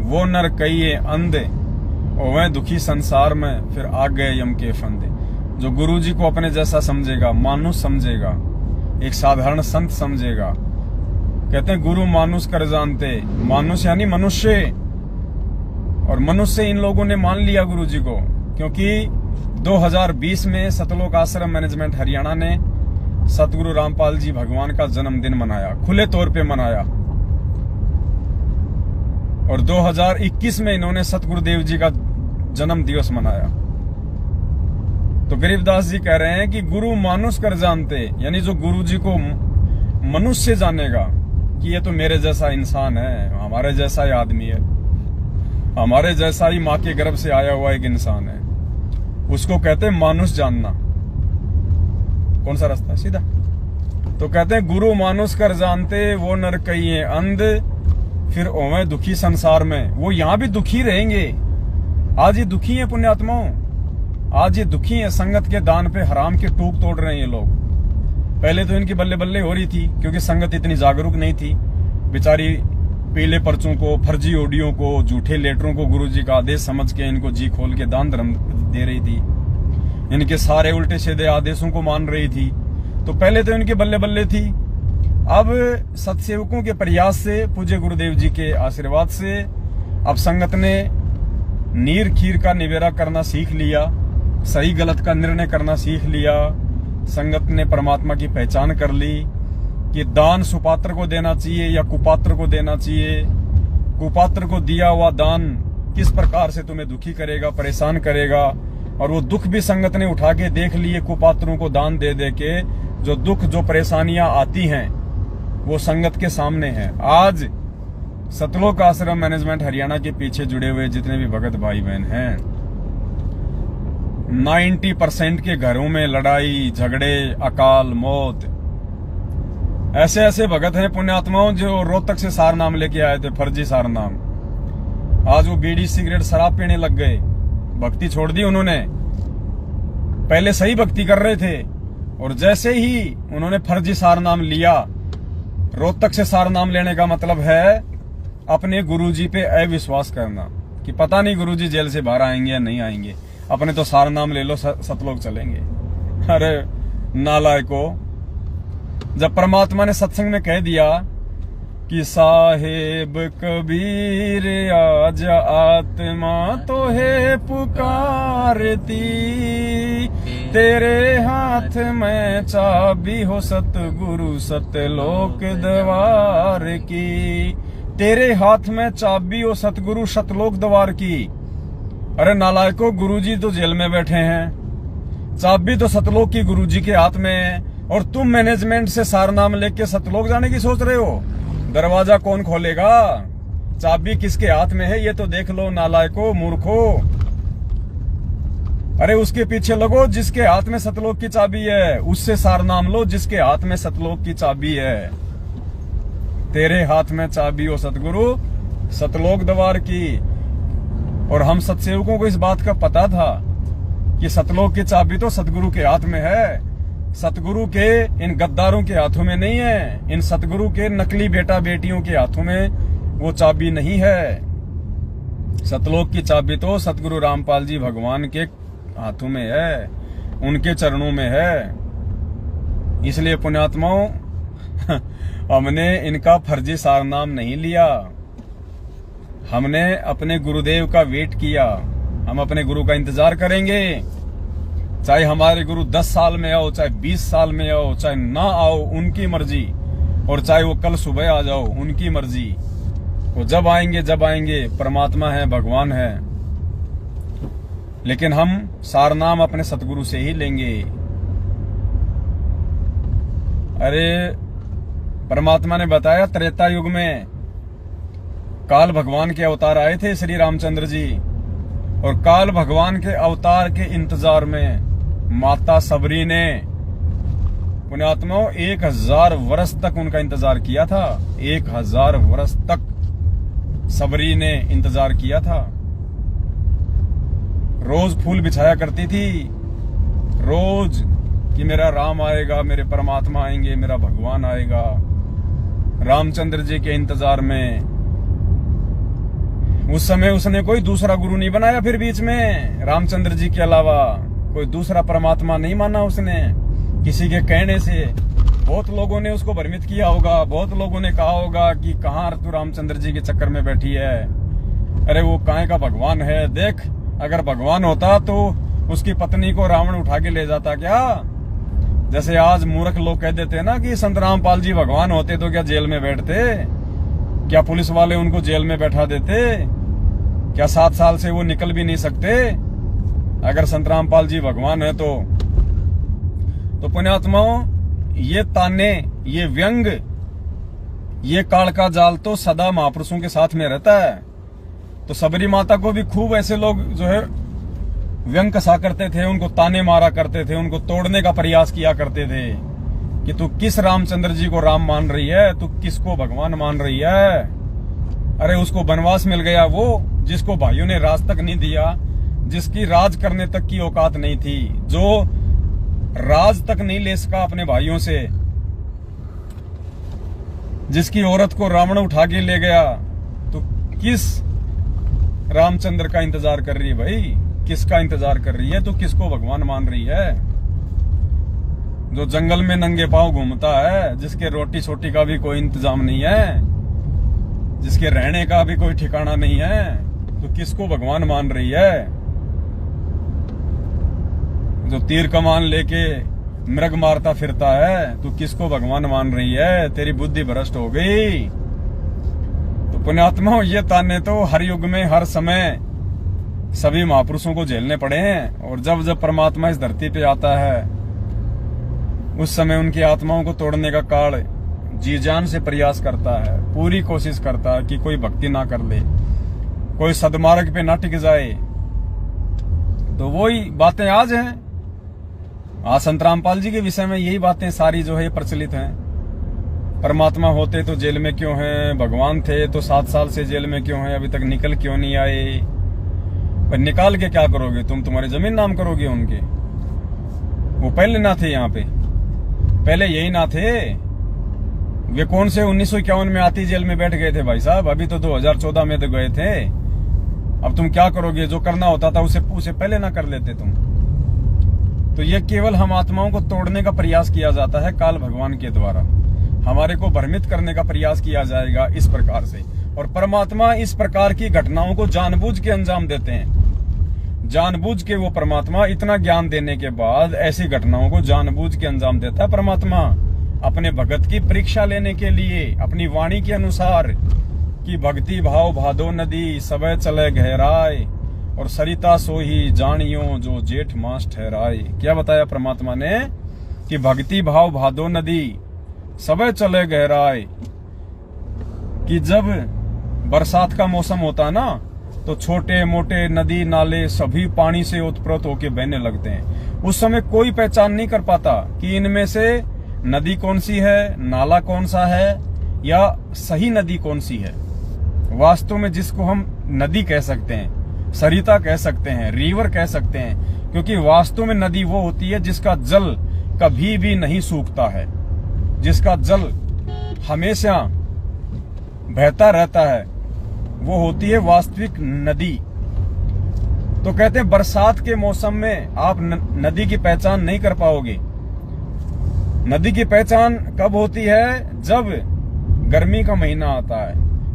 वो नर कहिए अंधे, और वह दुखी संसार में फिर आ गए यम के फंदे। जो गुरु जी को अपने जैसा समझेगा, मानुस समझेगा, एक साधारण संत समझेगा। कहते हैं गुरु मानुस कर जानते, मानुस यानी मनुष्य, और मनुष्य इन लोगों ने मान लिया गुरु जी को, क्योंकि 2020 में सतलोक आश्रम मैनेजमेंट हरियाणा ने सतगुरु रामपाल जी भगवान का जन्मदिन मनाया, खुले तौर पे मनाया। और 2021 में इन्होंने सतगुरुदेव जी का जन्म दिवस मनाया। तो गरीबदास जी कह रहे हैं कि गुरु मानुस कर जानते, यानी जो गुरु जी को मनुष्य जानेगा कि ये तो मेरे जैसा इंसान है, हमारे जैसा ही आदमी है, हमारे जैसा ही माँ के गर्भ से आया हुआ एक इंसान है, उसको कहते हैं मानुस जानना। कौन सा रास्ता है? सीधा। तो कहते हैं गुरु मानुष कर जानते वो नर कहिए अंध, फिर ओवे दुखी संसार में। वो यहां भी दुखी रहेंगे। आज ये दुखी है पुण्यात्माओं, आज ये दुखी है। संगत के दान पे हराम के टूक तोड़ रहे हैं ये लोग। पहले तो इनकी बल्ले बल्ले हो रही थी क्योंकि संगत इतनी जागरूक नहीं थी। बेचारी पीले पर्चों को, फर्जी ऑडियो को, झूठे लेटरों को गुरुजी का आदेश समझ के इनको जी खोल के दान धर्म दे रही थी। इनके सारे उल्टे सीधे आदेशों को मान रही थी। तो पहले तो इनके बल्ले बल्ले थी। अब सत्सेवकों के प्रयास से, पूज्य गुरुदेव जी के आशीर्वाद से अब संगत ने नीर खीर का निवेरा करना सीख लिया, सही गलत का निर्णय करना सीख लिया। संगत ने परमात्मा की पहचान कर ली कि दान सुपात्र को देना चाहिए या कुपात्र को देना चाहिए। कुपात्र को दिया हुआ दान किस प्रकार से तुम्हें दुखी करेगा, परेशान करेगा, और वो दुख भी संगत ने उठा के देख लिए। कुपात्रों को दान दे दे के जो दुख, जो परेशानियां आती हैं वो संगत के सामने है। आज सतलोक आश्रम मैनेजमेंट हरियाणा के पीछे जुड़े हुए जितने भी भगत भाई बहन हैं, 90% के घरों में लड़ाई झगड़े, अकाल मौत। ऐसे ऐसे भगत हैं पुण्यात्माओं जो रोहतक से सार नाम लेके आए थे, फर्जी सार नाम। आज वो बीड़ी सिगरेट शराब पीने लग गए, भक्ति छोड़ दी उन्होंने। पहले सही भक्ति कर रहे थे और जैसे ही उन्होंने फर्जी सार नाम लिया, रोहतक से सार नाम लेने का मतलब है अपने गुरुजी पे अविश्वास करना कि पता नहीं गुरुजी जेल से बाहर आएंगे या नहीं आएंगे, अपने तो सार नाम ले लो, सतलोक चलेंगे। अरे नालायको, जब परमात्मा ने सत्संग में कह दिया कि साहेब कबीर आज आत्मा तो है पुकारती, तेरे हाथ में चाबी हो सतगुरु सतलोक द्वार की, तेरे हाथ में चाबी हो सतगुरु सतलोक द्वार की। अरे नालायको, गुरुजी तो जेल में बैठे हैं, चाबी तो सतलोक की गुरुजी के हाथ में है, और तुम मैनेजमेंट से सारनाम लेके सतलोक जाने की सोच रहे हो। दरवाजा कौन खोलेगा, चाबी किसके हाथ में है ये तो देख लो नालायको, मूर्खो। अरे उसके पीछे लगो जिसके हाथ में सतलोक की चाबी है, उससे सारनाम लो जिसके हाथ में सतलोक की चाबी है। तेरे हाथ में चाबी हो सतगुरु सतलोक द्वार की। और हम सत्सेवकों को इस बात का पता था कि सतलोक की चाबी तो सतगुरु के हाथ में है, सतगुरु के इन गद्दारों के हाथों में नहीं है, इन सतगुरु के नकली बेटा बेटियों के हाथों में वो चाबी नहीं है। सतलोक की चाबी तो सतगुरु रामपाल जी भगवान के हाथों में है, उनके चरणों में है। इसलिए पुण्यात्माओं, हमने इनका फर्जी सारनाम नहीं लिया, हमने अपने गुरुदेव का वेट किया। हम अपने गुरु का इंतजार करेंगे, चाहे हमारे गुरु 10 साल में आओ, चाहे 20 साल में आओ, चाहे ना आओ, उनकी मर्जी, और चाहे वो कल सुबह आ जाओ, उनकी मर्जी। वो जब आएंगे, परमात्मा है, भगवान है। लेकिन हम सारनाम अपने सतगुरु से ही लेंगे। अरे परमात्मा ने बताया, त्रेता युग में काल भगवान के अवतार आए थे श्री रामचंद्र जी, और काल भगवान के अवतार के इंतजार में माता सबरी ने पुण्यात्माओं 1000 वर्ष तक उनका इंतजार किया था। 1000 वर्ष तक सबरी ने इंतजार किया था। रोज फूल बिछाया करती थी, रोज कि मेरा राम आएगा, मेरे परमात्मा आएंगे, मेरा भगवान आएगा। रामचंद्र जी के इंतजार में उस समय उसने कोई दूसरा गुरु नहीं बनाया, फिर बीच में रामचंद्र जी के अलावा कोई दूसरा परमात्मा नहीं माना उसने। किसी के कहने से बहुत लोगों ने उसको भ्रमित किया होगा, बहुत लोगों ने कहा होगा कि कहाँ तू रामचंद्र जी के चक्कर में बैठी है, अरे वो काहे का भगवान है। देख, अगर भगवान होता तो उसकी पत्नी को रावण उठा के ले जाता क्या? जैसे आज मूर्ख लोग कह देते हैं ना कि संत रामपाल जी भगवान होते तो क्या जेल में बैठते, क्या पुलिस वाले उनको जेल में बैठा देते, क्या 7 साल से वो निकल भी नहीं सकते अगर संत रामपाल जी भगवान है तो पुण्यात्माओं, ये ताने, ये व्यंग, ये काल का जाल तो सदा महापुरुषों के साथ में रहता है। तो सबरी माता को भी खूब ऐसे लोग जो है व्यंग कसा करते थे, उनको ताने मारा करते थे, उनको तोड़ने का प्रयास किया करते थे कि तू किस रामचंद्र जी को राम मान रही है, तू किसको भगवान मान रही है। अरे उसको वनवास मिल गया, वो जिसको भाइयों ने राज तक नहीं दिया, जिसकी राज करने तक की औकात नहीं थी, जो राज तक नहीं ले सका अपने भाइयों से, जिसकी औरत को रावण उठा के ले गया। तो किस रामचंद्र का इंतजार कर रही है भाई? किसका इंतजार कर रही है? तो किसको भगवान मान रही है? जो जंगल में नंगे पांव घूमता है, जिसके रोटी छोटी का भी कोई इंतजाम नहीं है, जिसके रहने का भी कोई ठिकाना नहीं है, तो किसको भगवान मान रही है? जो तीर कमान लेके मृग मारता फिरता है, तो किसको भगवान मान रही है? तेरी बुद्धि भ्रष्ट हो गई। तो पुण्यात्मा, ये ताने तो हर युग में हर समय सभी महापुरुषों को झेलने पड़े हैं। और जब जब परमात्मा इस धरती पे आता है, उस समय उनकी आत्माओं को तोड़ने का काल जी जान से प्रयास करता है, पूरी कोशिश करता है कि कोई भक्ति ना कर ले, कोई सदमार्ग पे ना टिक जाए। तो वही बातें आज हैं। आज संत रामपाल जी के विषय में यही बातें सारी जो है प्रचलित हैं। परमात्मा होते तो जेल में क्यों हैं? भगवान थे तो 7 साल से जेल में क्यों हैं? अभी तक निकल क्यों नहीं आए? पर निकाल के क्या करोगे तुम? तुम्हारी जमीन नाम करोगे उनके? वो पहले ना थे यहाँ पे, पहले यही ना थे। वे कौन से 1951 में आती जेल में बैठ गए थे भाई साहब? अभी तो 2014 में तो गए थे। अब तुम क्या करोगे? जो करना होता था उसे पहले ना कर लेते तुम? तो ये केवल हम आत्माओं को तोड़ने का प्रयास किया जाता है काल भगवान के द्वारा। हमारे को भ्रमित करने का प्रयास किया जाएगा इस प्रकार से। और परमात्मा इस प्रकार की घटनाओं को जानबूझ के अंजाम देते हैं। जानबूझ के वो परमात्मा इतना ज्ञान देने के बाद ऐसी घटनाओं को जानबूझ के अंजाम देता है परमात्मा, अपने भगत की परीक्षा लेने के लिए, अपनी वाणी के अनुसार कि भक्ति भाव भादो नदी सबे चले गहराए और सरिता सोही जानियो जो जेठ मास ठहराए। क्या बताया परमात्मा ने? कि भक्ति भाव भादो नदी सबे चले गहराए, कि जब बरसात का मौसम होता है ना, तो छोटे मोटे नदी नाले सभी पानी से उत्प्रोत होके बहने लगते हैं। उस समय कोई पहचान नहीं कर पाता कि इनमें से नदी कौन सी है, नाला कौन सा है, या सही नदी कौन सी है। वास्तव में जिसको हम नदी कह सकते हैं, सरिता कह सकते हैं, रिवर कह सकते हैं, क्योंकि वास्तव में नदी वो होती है जिसका जल कभी भी नहीं सूखता है, जिसका जल हमेशा बहता रहता है, वो होती है वास्तविक नदी। तो कहते हैं बरसात के मौसम में आप नदी की पहचान नहीं कर पाओगे। नदी की पहचान कब होती है? जब गर्मी का महीना आता है,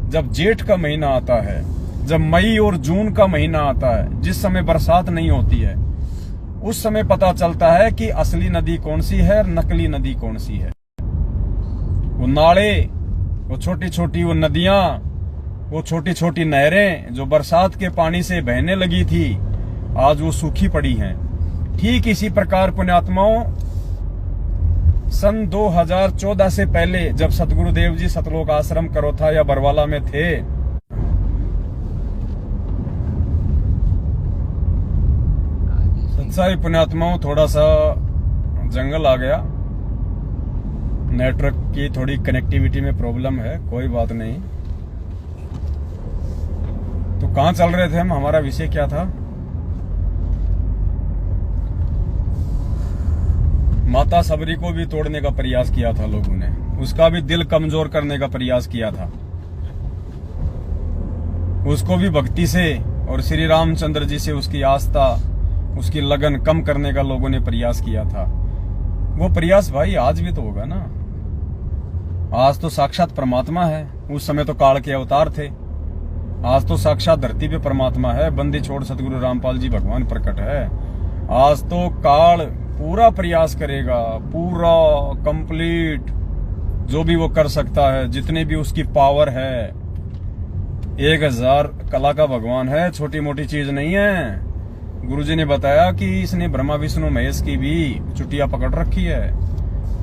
जब जेठ का महीना आता है, जब मई और जून का महीना आता है, जिस समय बरसात नहीं होती है, उस समय पता चलता है कि असली नदी कौन सी है और नकली नदी कौन सी है। वो नाले, वो छोटी छोटी वो नदियां, वो छोटी छोटी नहरें जो बरसात के पानी से बहने लगी थी, आज वो सूखी पड़ी हैं। ठीक इसी प्रकार पुण्यात्माओं, सन 2014 से पहले जब सतगुरुदेव जी सतलोक आश्रम करोथा या बरवाला में थे, सच्चाई पुण्यात्माओं, थोड़ा सा जंगल आ गया, नेटवर्क की थोड़ी कनेक्टिविटी में प्रॉब्लम है, कोई बात नहीं। तो कहां चल रहे थे हम? हमारा विषय क्या था? माता सबरी को भी तोड़ने का प्रयास किया था लोगों ने, उसका भी दिल कमजोर करने का प्रयास किया था, उसको भी भक्ति से और श्री रामचंद्र जी से उसकी आस्था, उसकी लगन कम करने का लोगों ने प्रयास किया था। वो प्रयास भाई आज भी तो होगा ना। आज तो साक्षात परमात्मा है, उस समय तो काल के अवतार थे। आज तो साक्षात धरती पे परमात्मा है, बंदी छोड़ सतगुरु रामपाल जी भगवान प्रकट है। आज तो काल पूरा प्रयास करेगा, पूरा कंप्लीट जो भी वो कर सकता है, जितने भी उसकी पावर है। 1000 कला का भगवान है, छोटी मोटी चीज नहीं है। गुरुजी ने बताया कि इसने ब्रह्मा विष्णु महेश की भी चुटिया पकड़ रखी है,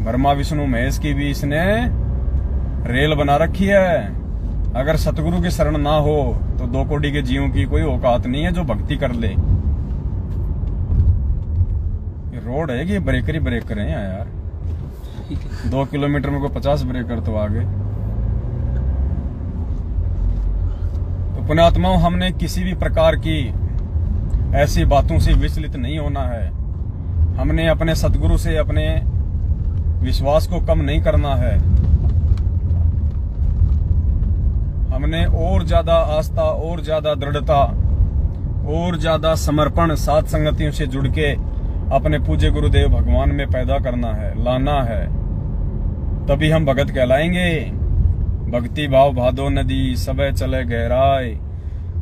ब्रह्मा विष्णु महेश की भी इसने रेल बना रखी है। अगर सतगुरु की शरण ना हो तो 2 कोटि के जीवों की कोई औकात नहीं है जो भक्ति कर ले। ये रोड है कि ब्रेकर ही ब्रेकर है यार। ठीक है। 2 किलोमीटर में को 50 ब्रेकर तो आगे। तो पुण्यात्माओं, हमने किसी भी प्रकार की ऐसी बातों से विचलित नहीं होना है। हमने अपने सतगुरु से अपने विश्वास को कम नहीं करना है। हमने और ज्यादा आस्था, और ज्यादा दृढ़ता, और ज्यादा समर्पण साथ संगतियों से जुड़ के अपने पूज्य गुरुदेव भगवान में पैदा करना है, लाना है। तभी हम भगत कहलाएंगे। भक्ति भाव भादो नदी सबे चले गहराए,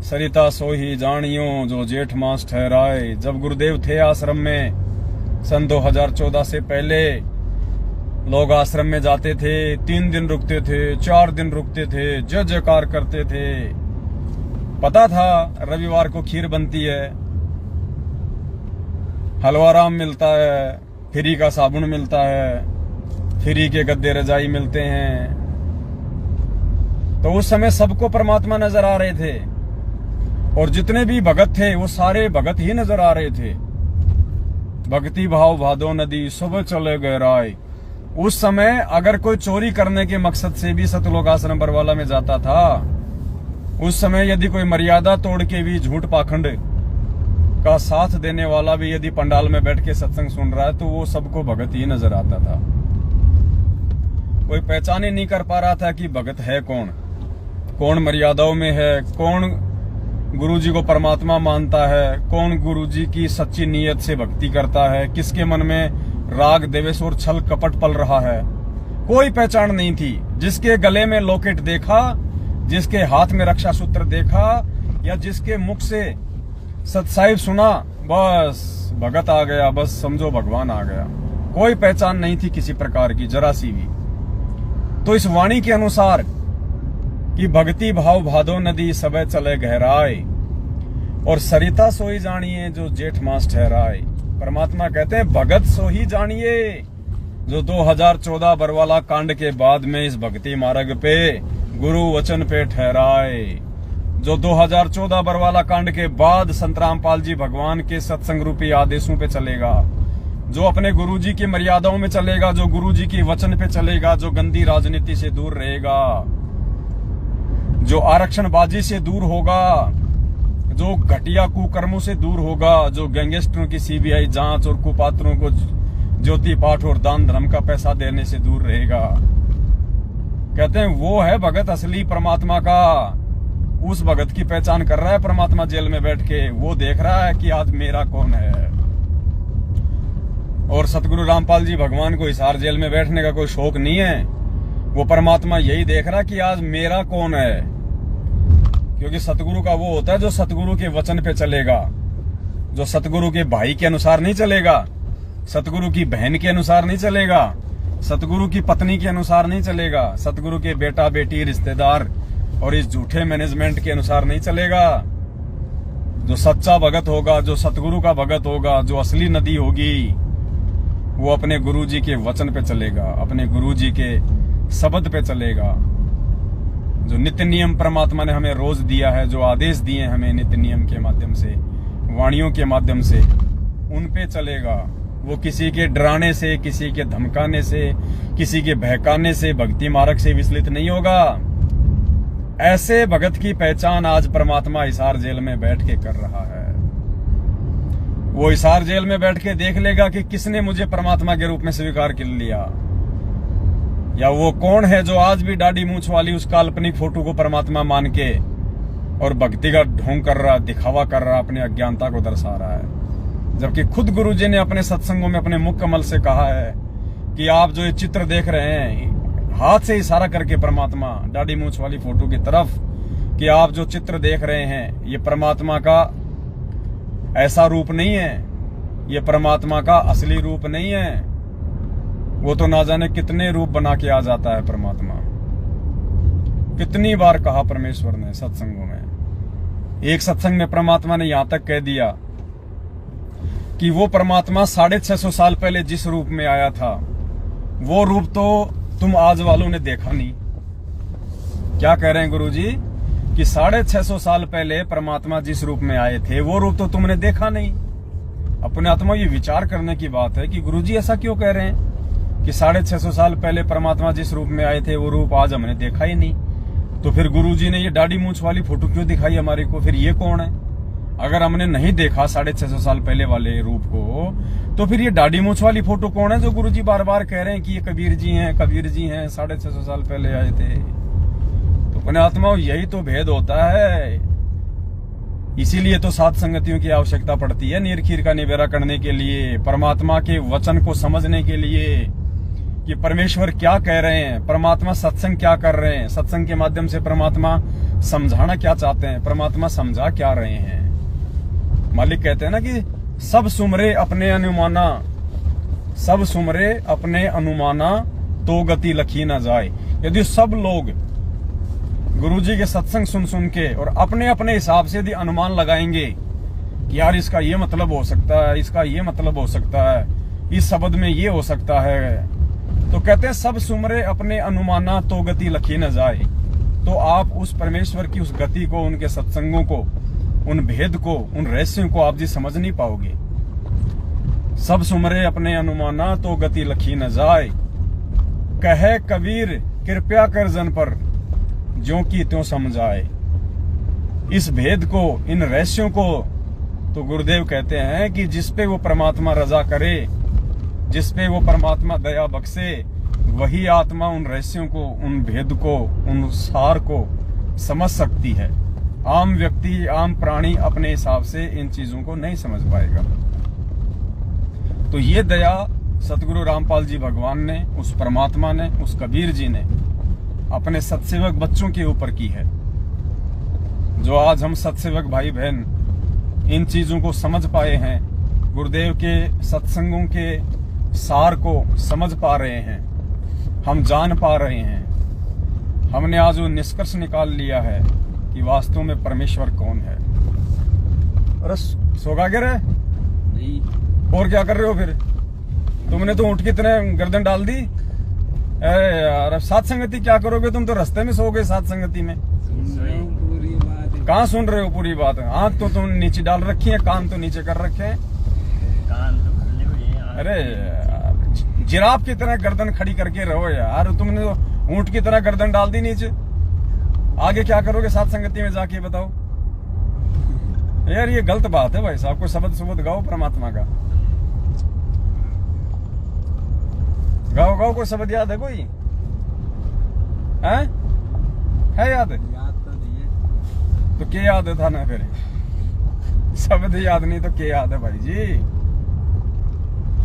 सरिता सोही जानियो जो जेठ मास ठहराए। जब गुरुदेव थे आश्रम में सन 2014 से पहले, लोग आश्रम में जाते थे, 3 दिन रुकते थे, 4 दिन रुकते थे, जय जयकार करते थे। पता था रविवार को खीर बनती है, हलवा राम मिलता है, फ्री का साबुन मिलता है, फ्री के गद्दे रजाई मिलते हैं। तो उस समय सबको परमात्मा नजर आ रहे थे, और जितने भी भगत थे वो सारे भगत ही नजर आ रहे थे। भक्ति भाव भादो नदी सुबह चले गहराए। उस समय अगर कोई चोरी करने के मकसद से भी सतलोक आश्रम बरवाला में जाता था, उस समय यदि कोई मर्यादा तोड़ के भी झूठ पाखंड का साथ देने वाला भी यदि पंडाल में बैठ के सत्संग सुन रहा है, तो वो सबको भगत ही नजर आता था। कोई पहचान ही नहीं कर पा रहा था कि भगत है कौन, कौन मर्यादाओं में है, कौन गुरुजी को परमात्मा मानता है, कौन गुरुजी की सच्ची नीयत से भक्ति करता है, किसके मन में राग देवेश और छल कपट पल रहा है। कोई पहचान नहीं थी। जिसके गले में लॉकेट देखा, जिसके हाथ में रक्षा सूत्र देखा, या जिसके मुख से सत्साहिब सुना, बस भगत आ गया, बस समझो भगवान आ गया। कोई पहचान नहीं थी किसी प्रकार की, जरा सी भी। तो इस वाणी के अनुसार कि भक्ति भाव भादो नदी सबे चले गहराए, और सरिता सोई जानिए जो जेठ मास ठहराए। परमात्मा कहते हैं भगत सो ही जानिए जो 2014 बरवाला कांड के बाद में इस भक्ति मार्ग पे गुरु वचन पे ठहराए। जो 2014 बरवाला कांड के बाद संत रामपाल जी भगवान के सत्संग रूपी आदेशों पे चलेगा, जो अपने गुरुजी की मर्यादाओं में चलेगा, जो गुरुजी की वचन पे चलेगा, जो गंदी राजनीति से दूर रहेगा, जो आरक्षणबाजी से दूर होगा, जो घटिया कुकर्मों से दूर होगा, जो गैंगस्टरों की सीबीआई जांच और कुपात्रों को ज्योति पाठ और दान धर्म का पैसा देने से दूर रहेगा। कहते हैं वो है भगत असली परमात्मा का। उस भगत की पहचान कर रहा है परमात्मा जेल में बैठ के। वो देख रहा है कि आज मेरा कौन है। और सतगुरु रामपाल जी भगवान को हिसार जेल में बैठने का कोई शौक नहीं है। वो परमात्मा यही देख रहा है कि आज मेरा कौन है। क्योंकि सतगुरु का वो होता है जो सतगुरु के वचन पे चलेगा, जो सतगुरु के भाई के अनुसार नहीं चलेगा, सतगुरु की बहन के अनुसार नहीं चलेगा, सतगुरु की पत्नी के अनुसार नहीं चलेगा, सतगुरु के बेटा बेटी रिश्तेदार और इस झूठे मैनेजमेंट के अनुसार नहीं चलेगा। जो सच्चा भगत होगा, जो सतगुरु का भगत होगा, जो असली नदी होगी, वो अपने गुरुजी के वचन पे चलेगा, अपने गुरुजी के शब्द पे चलेगा। जो नित्य नियम परमात्मा ने हमें रोज दिया है, जो आदेश दिए हमें नित्य नियम के माध्यम से, वाणियों के माध्यम से, उन पे चलेगा। वो किसी के डराने से, किसी के धमकाने से, किसी के बहकाने से, भक्ति मार्ग से विचलित नहीं होगा। ऐसे भगत की पहचान आज परमात्मा हिसार जेल में बैठ के कर रहा है। वो हिसार जेल में बैठ के देख लेगा कि किसने मुझे परमात्मा के रूप में स्वीकार कर लिया, या वो कौन है जो आज भी दाढ़ी मूंछ वाली उस काल्पनिक फोटो को परमात्मा मान के और भक्ति का ढोंग कर रहा, दिखावा कर रहा, अपनी अज्ञानता को दर्शा रहा है। जबकि खुद गुरुजी ने अपने सत्संगों में अपने मुख कमल से कहा है कि आप जो ये चित्र देख रहे हैं, हाथ से इशारा करके परमात्मा दाढ़ी मूंछ वाली फोटो की तरफ, कि आप जो चित्र देख रहे हैं ये परमात्मा का ऐसा रूप नहीं है, ये परमात्मा का असली रूप नहीं है। वो तो ना जाने कितने रूप बना के आ जाता है परमात्मा। कितनी बार कहा परमेश्वर ने सत्संगों में। एक सत्संग में परमात्मा ने यहां तक कह दिया कि वो परमात्मा 650 साल पहले जिस रूप में आया था, वो रूप तो तुम आज वालों ने देखा नहीं। क्या कह रहे हैं गुरुजी कि 650 साल पहले परमात्मा जिस रूप में आए थे, वो रूप तो तुमने देखा नहीं। अपने आत्मा ये विचार करने की बात है कि गुरुजी ऐसा क्यों कह रहे हैं कि 650 साल पहले परमात्मा जिस रूप में आए थे वो रूप आज हमने देखा ही नहीं, तो फिर गुरुजी ने ये दाढ़ी मूंछ वाली फोटो क्यों दिखाई हमारे को? फिर ये कौन है? अगर हमने नहीं देखा 650 साल पहले वाले रूप को, तो फिर ये दाढ़ी मूंछ वाली फोटो कौन है जो गुरुजी बार बार कह रहे हैं कि ये कबीर जी हैं, कबीर जी हैं, 650 साल पहले आए थे? तो पुण्यात्माओं, यही तो भेद होता है। इसीलिए तो सात संगतियों की आवश्यकता पड़ती है नीर खीर का निबेरा करने के लिए, परमात्मा के वचन को समझने के लिए कि परमेश्वर क्या कह रहे हैं, परमात्मा सत्संग क्या कर रहे हैं, सत्संग के माध्यम से परमात्मा समझाना क्या चाहते हैं, परमात्मा समझा क्या रहे हैं। मालिक कहते हैं ना कि सब सुमरे अपने अनुमाना, सब सुमरे अपने अनुमाना तो गति लखी न जाए। यदि सब लोग गुरुजी के सत्संग सुन सुन के और अपने अपने हिसाब से यदि अनुमान लगाएंगे कि यार इसका ये मतलब हो सकता है, इसका ये मतलब हो सकता है, इस शब्द में ये हो सकता है, तो कहते हैं सब सुमरे अपने अनुमाना तो गति लखी न जाए। तो आप उस परमेश्वर की उस गति को, उनके सत्संगों को, उन भेद को, उन रहस्यों को आप जी समझ नहीं पाओगे। सब सुमरे अपने अनुमाना तो गति लखी न जाए, कहे कबीर कृपया कर जन पर ज्यों की त्यों समझाए। इस भेद को, इन रहस्यों को तो गुरुदेव कहते हैं कि जिस पे वो परमात्मा रजा करे, जिस पे वो परमात्मा दया बख्शे, वही आत्मा उन रहस्यों को, उन भेद को, उन सार को समझ सकती है। आम व्यक्ति, आम प्राणी अपने हिसाब से इन चीजों को नहीं समझ पाएगा। तो ये दया सतगुरु रामपाल जी भगवान ने, उस परमात्मा ने, उस कबीर जी ने अपने सत्सेवक बच्चों के ऊपर की है। जो आज हम सत्सेवक भाई बहन इन चीजों को समझ पाए हैं, गुरुदेव के सत्संगों के सार को समझ पा रहे हैं, हम जान पा रहे हैं, हमने आज वो निष्कर्ष निकाल लिया है कि वास्तव में परमेश्वर कौन है। अरे सोगा गिर है नहीं, और क्या कर रहे हो फिर? तुमने तो उठ के इतने गर्दन डाल दी। अरे यार, सात संगति क्या करोगे? तुम तो रास्ते में सो गए सात संगति में। पूरी बात है। कहाँ सुन रहे हो पूरी बात? आंख तो तुम नीचे डाल रखी है, कान तो नीचे कर रखे हैं। कान तो खुले हुए हैं। अरे यार, जिराफ की तरह गर्दन खड़ी करके रहो यार। तुमने तो ऊंट की तरह गर्दन डाल दी नीचे। आगे क्या करोगे सात संगति में जाके बताओ यार? ये गलत बात है भाई साहब। कोई शब्द सुबद गाओ परमात्मा का, गाओ गाओ। कोई शब्द याद है? कोई है याद? याद तो नहीं है। तो क्या याद था ना फिर? शब्द याद नहीं तो क्या याद है भाई जी?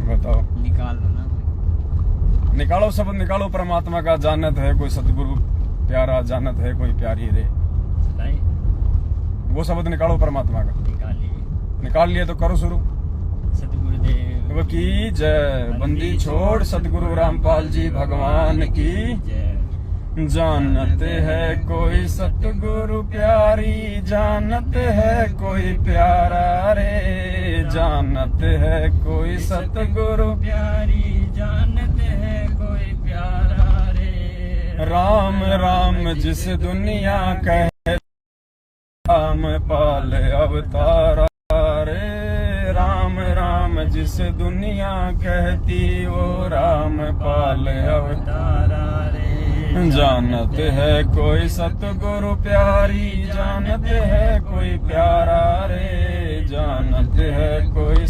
बताओ। निकाल लो ना, निकालो शब्द, निकालो परमात्मा का। जानत है कोई सतगुरु प्यारा, जानत है कोई प्यारी रे, वो शब्द निकालो परमात्मा का। निकाल लिए तो करो शुरू। सतगुरुदेव की जय। बंदी छोड़ सतगुरु रामपाल जी भगवान की जय। जानते है कोई सतगुरु प्यारी, जानत है कोई प्यारा रे, जानत है कोई सतगुरु प्यारी, जानत है कोई प्यारा रे। राम राम जिस दुनिया कहे, राम पाल अवतारा रे। राम राम जिस दुनिया कहती, वो राम पाल अवतारा रे। जानत है कोई सतगुरु प्यारी, जानत है कोई प्यारा रे, जानत है कोई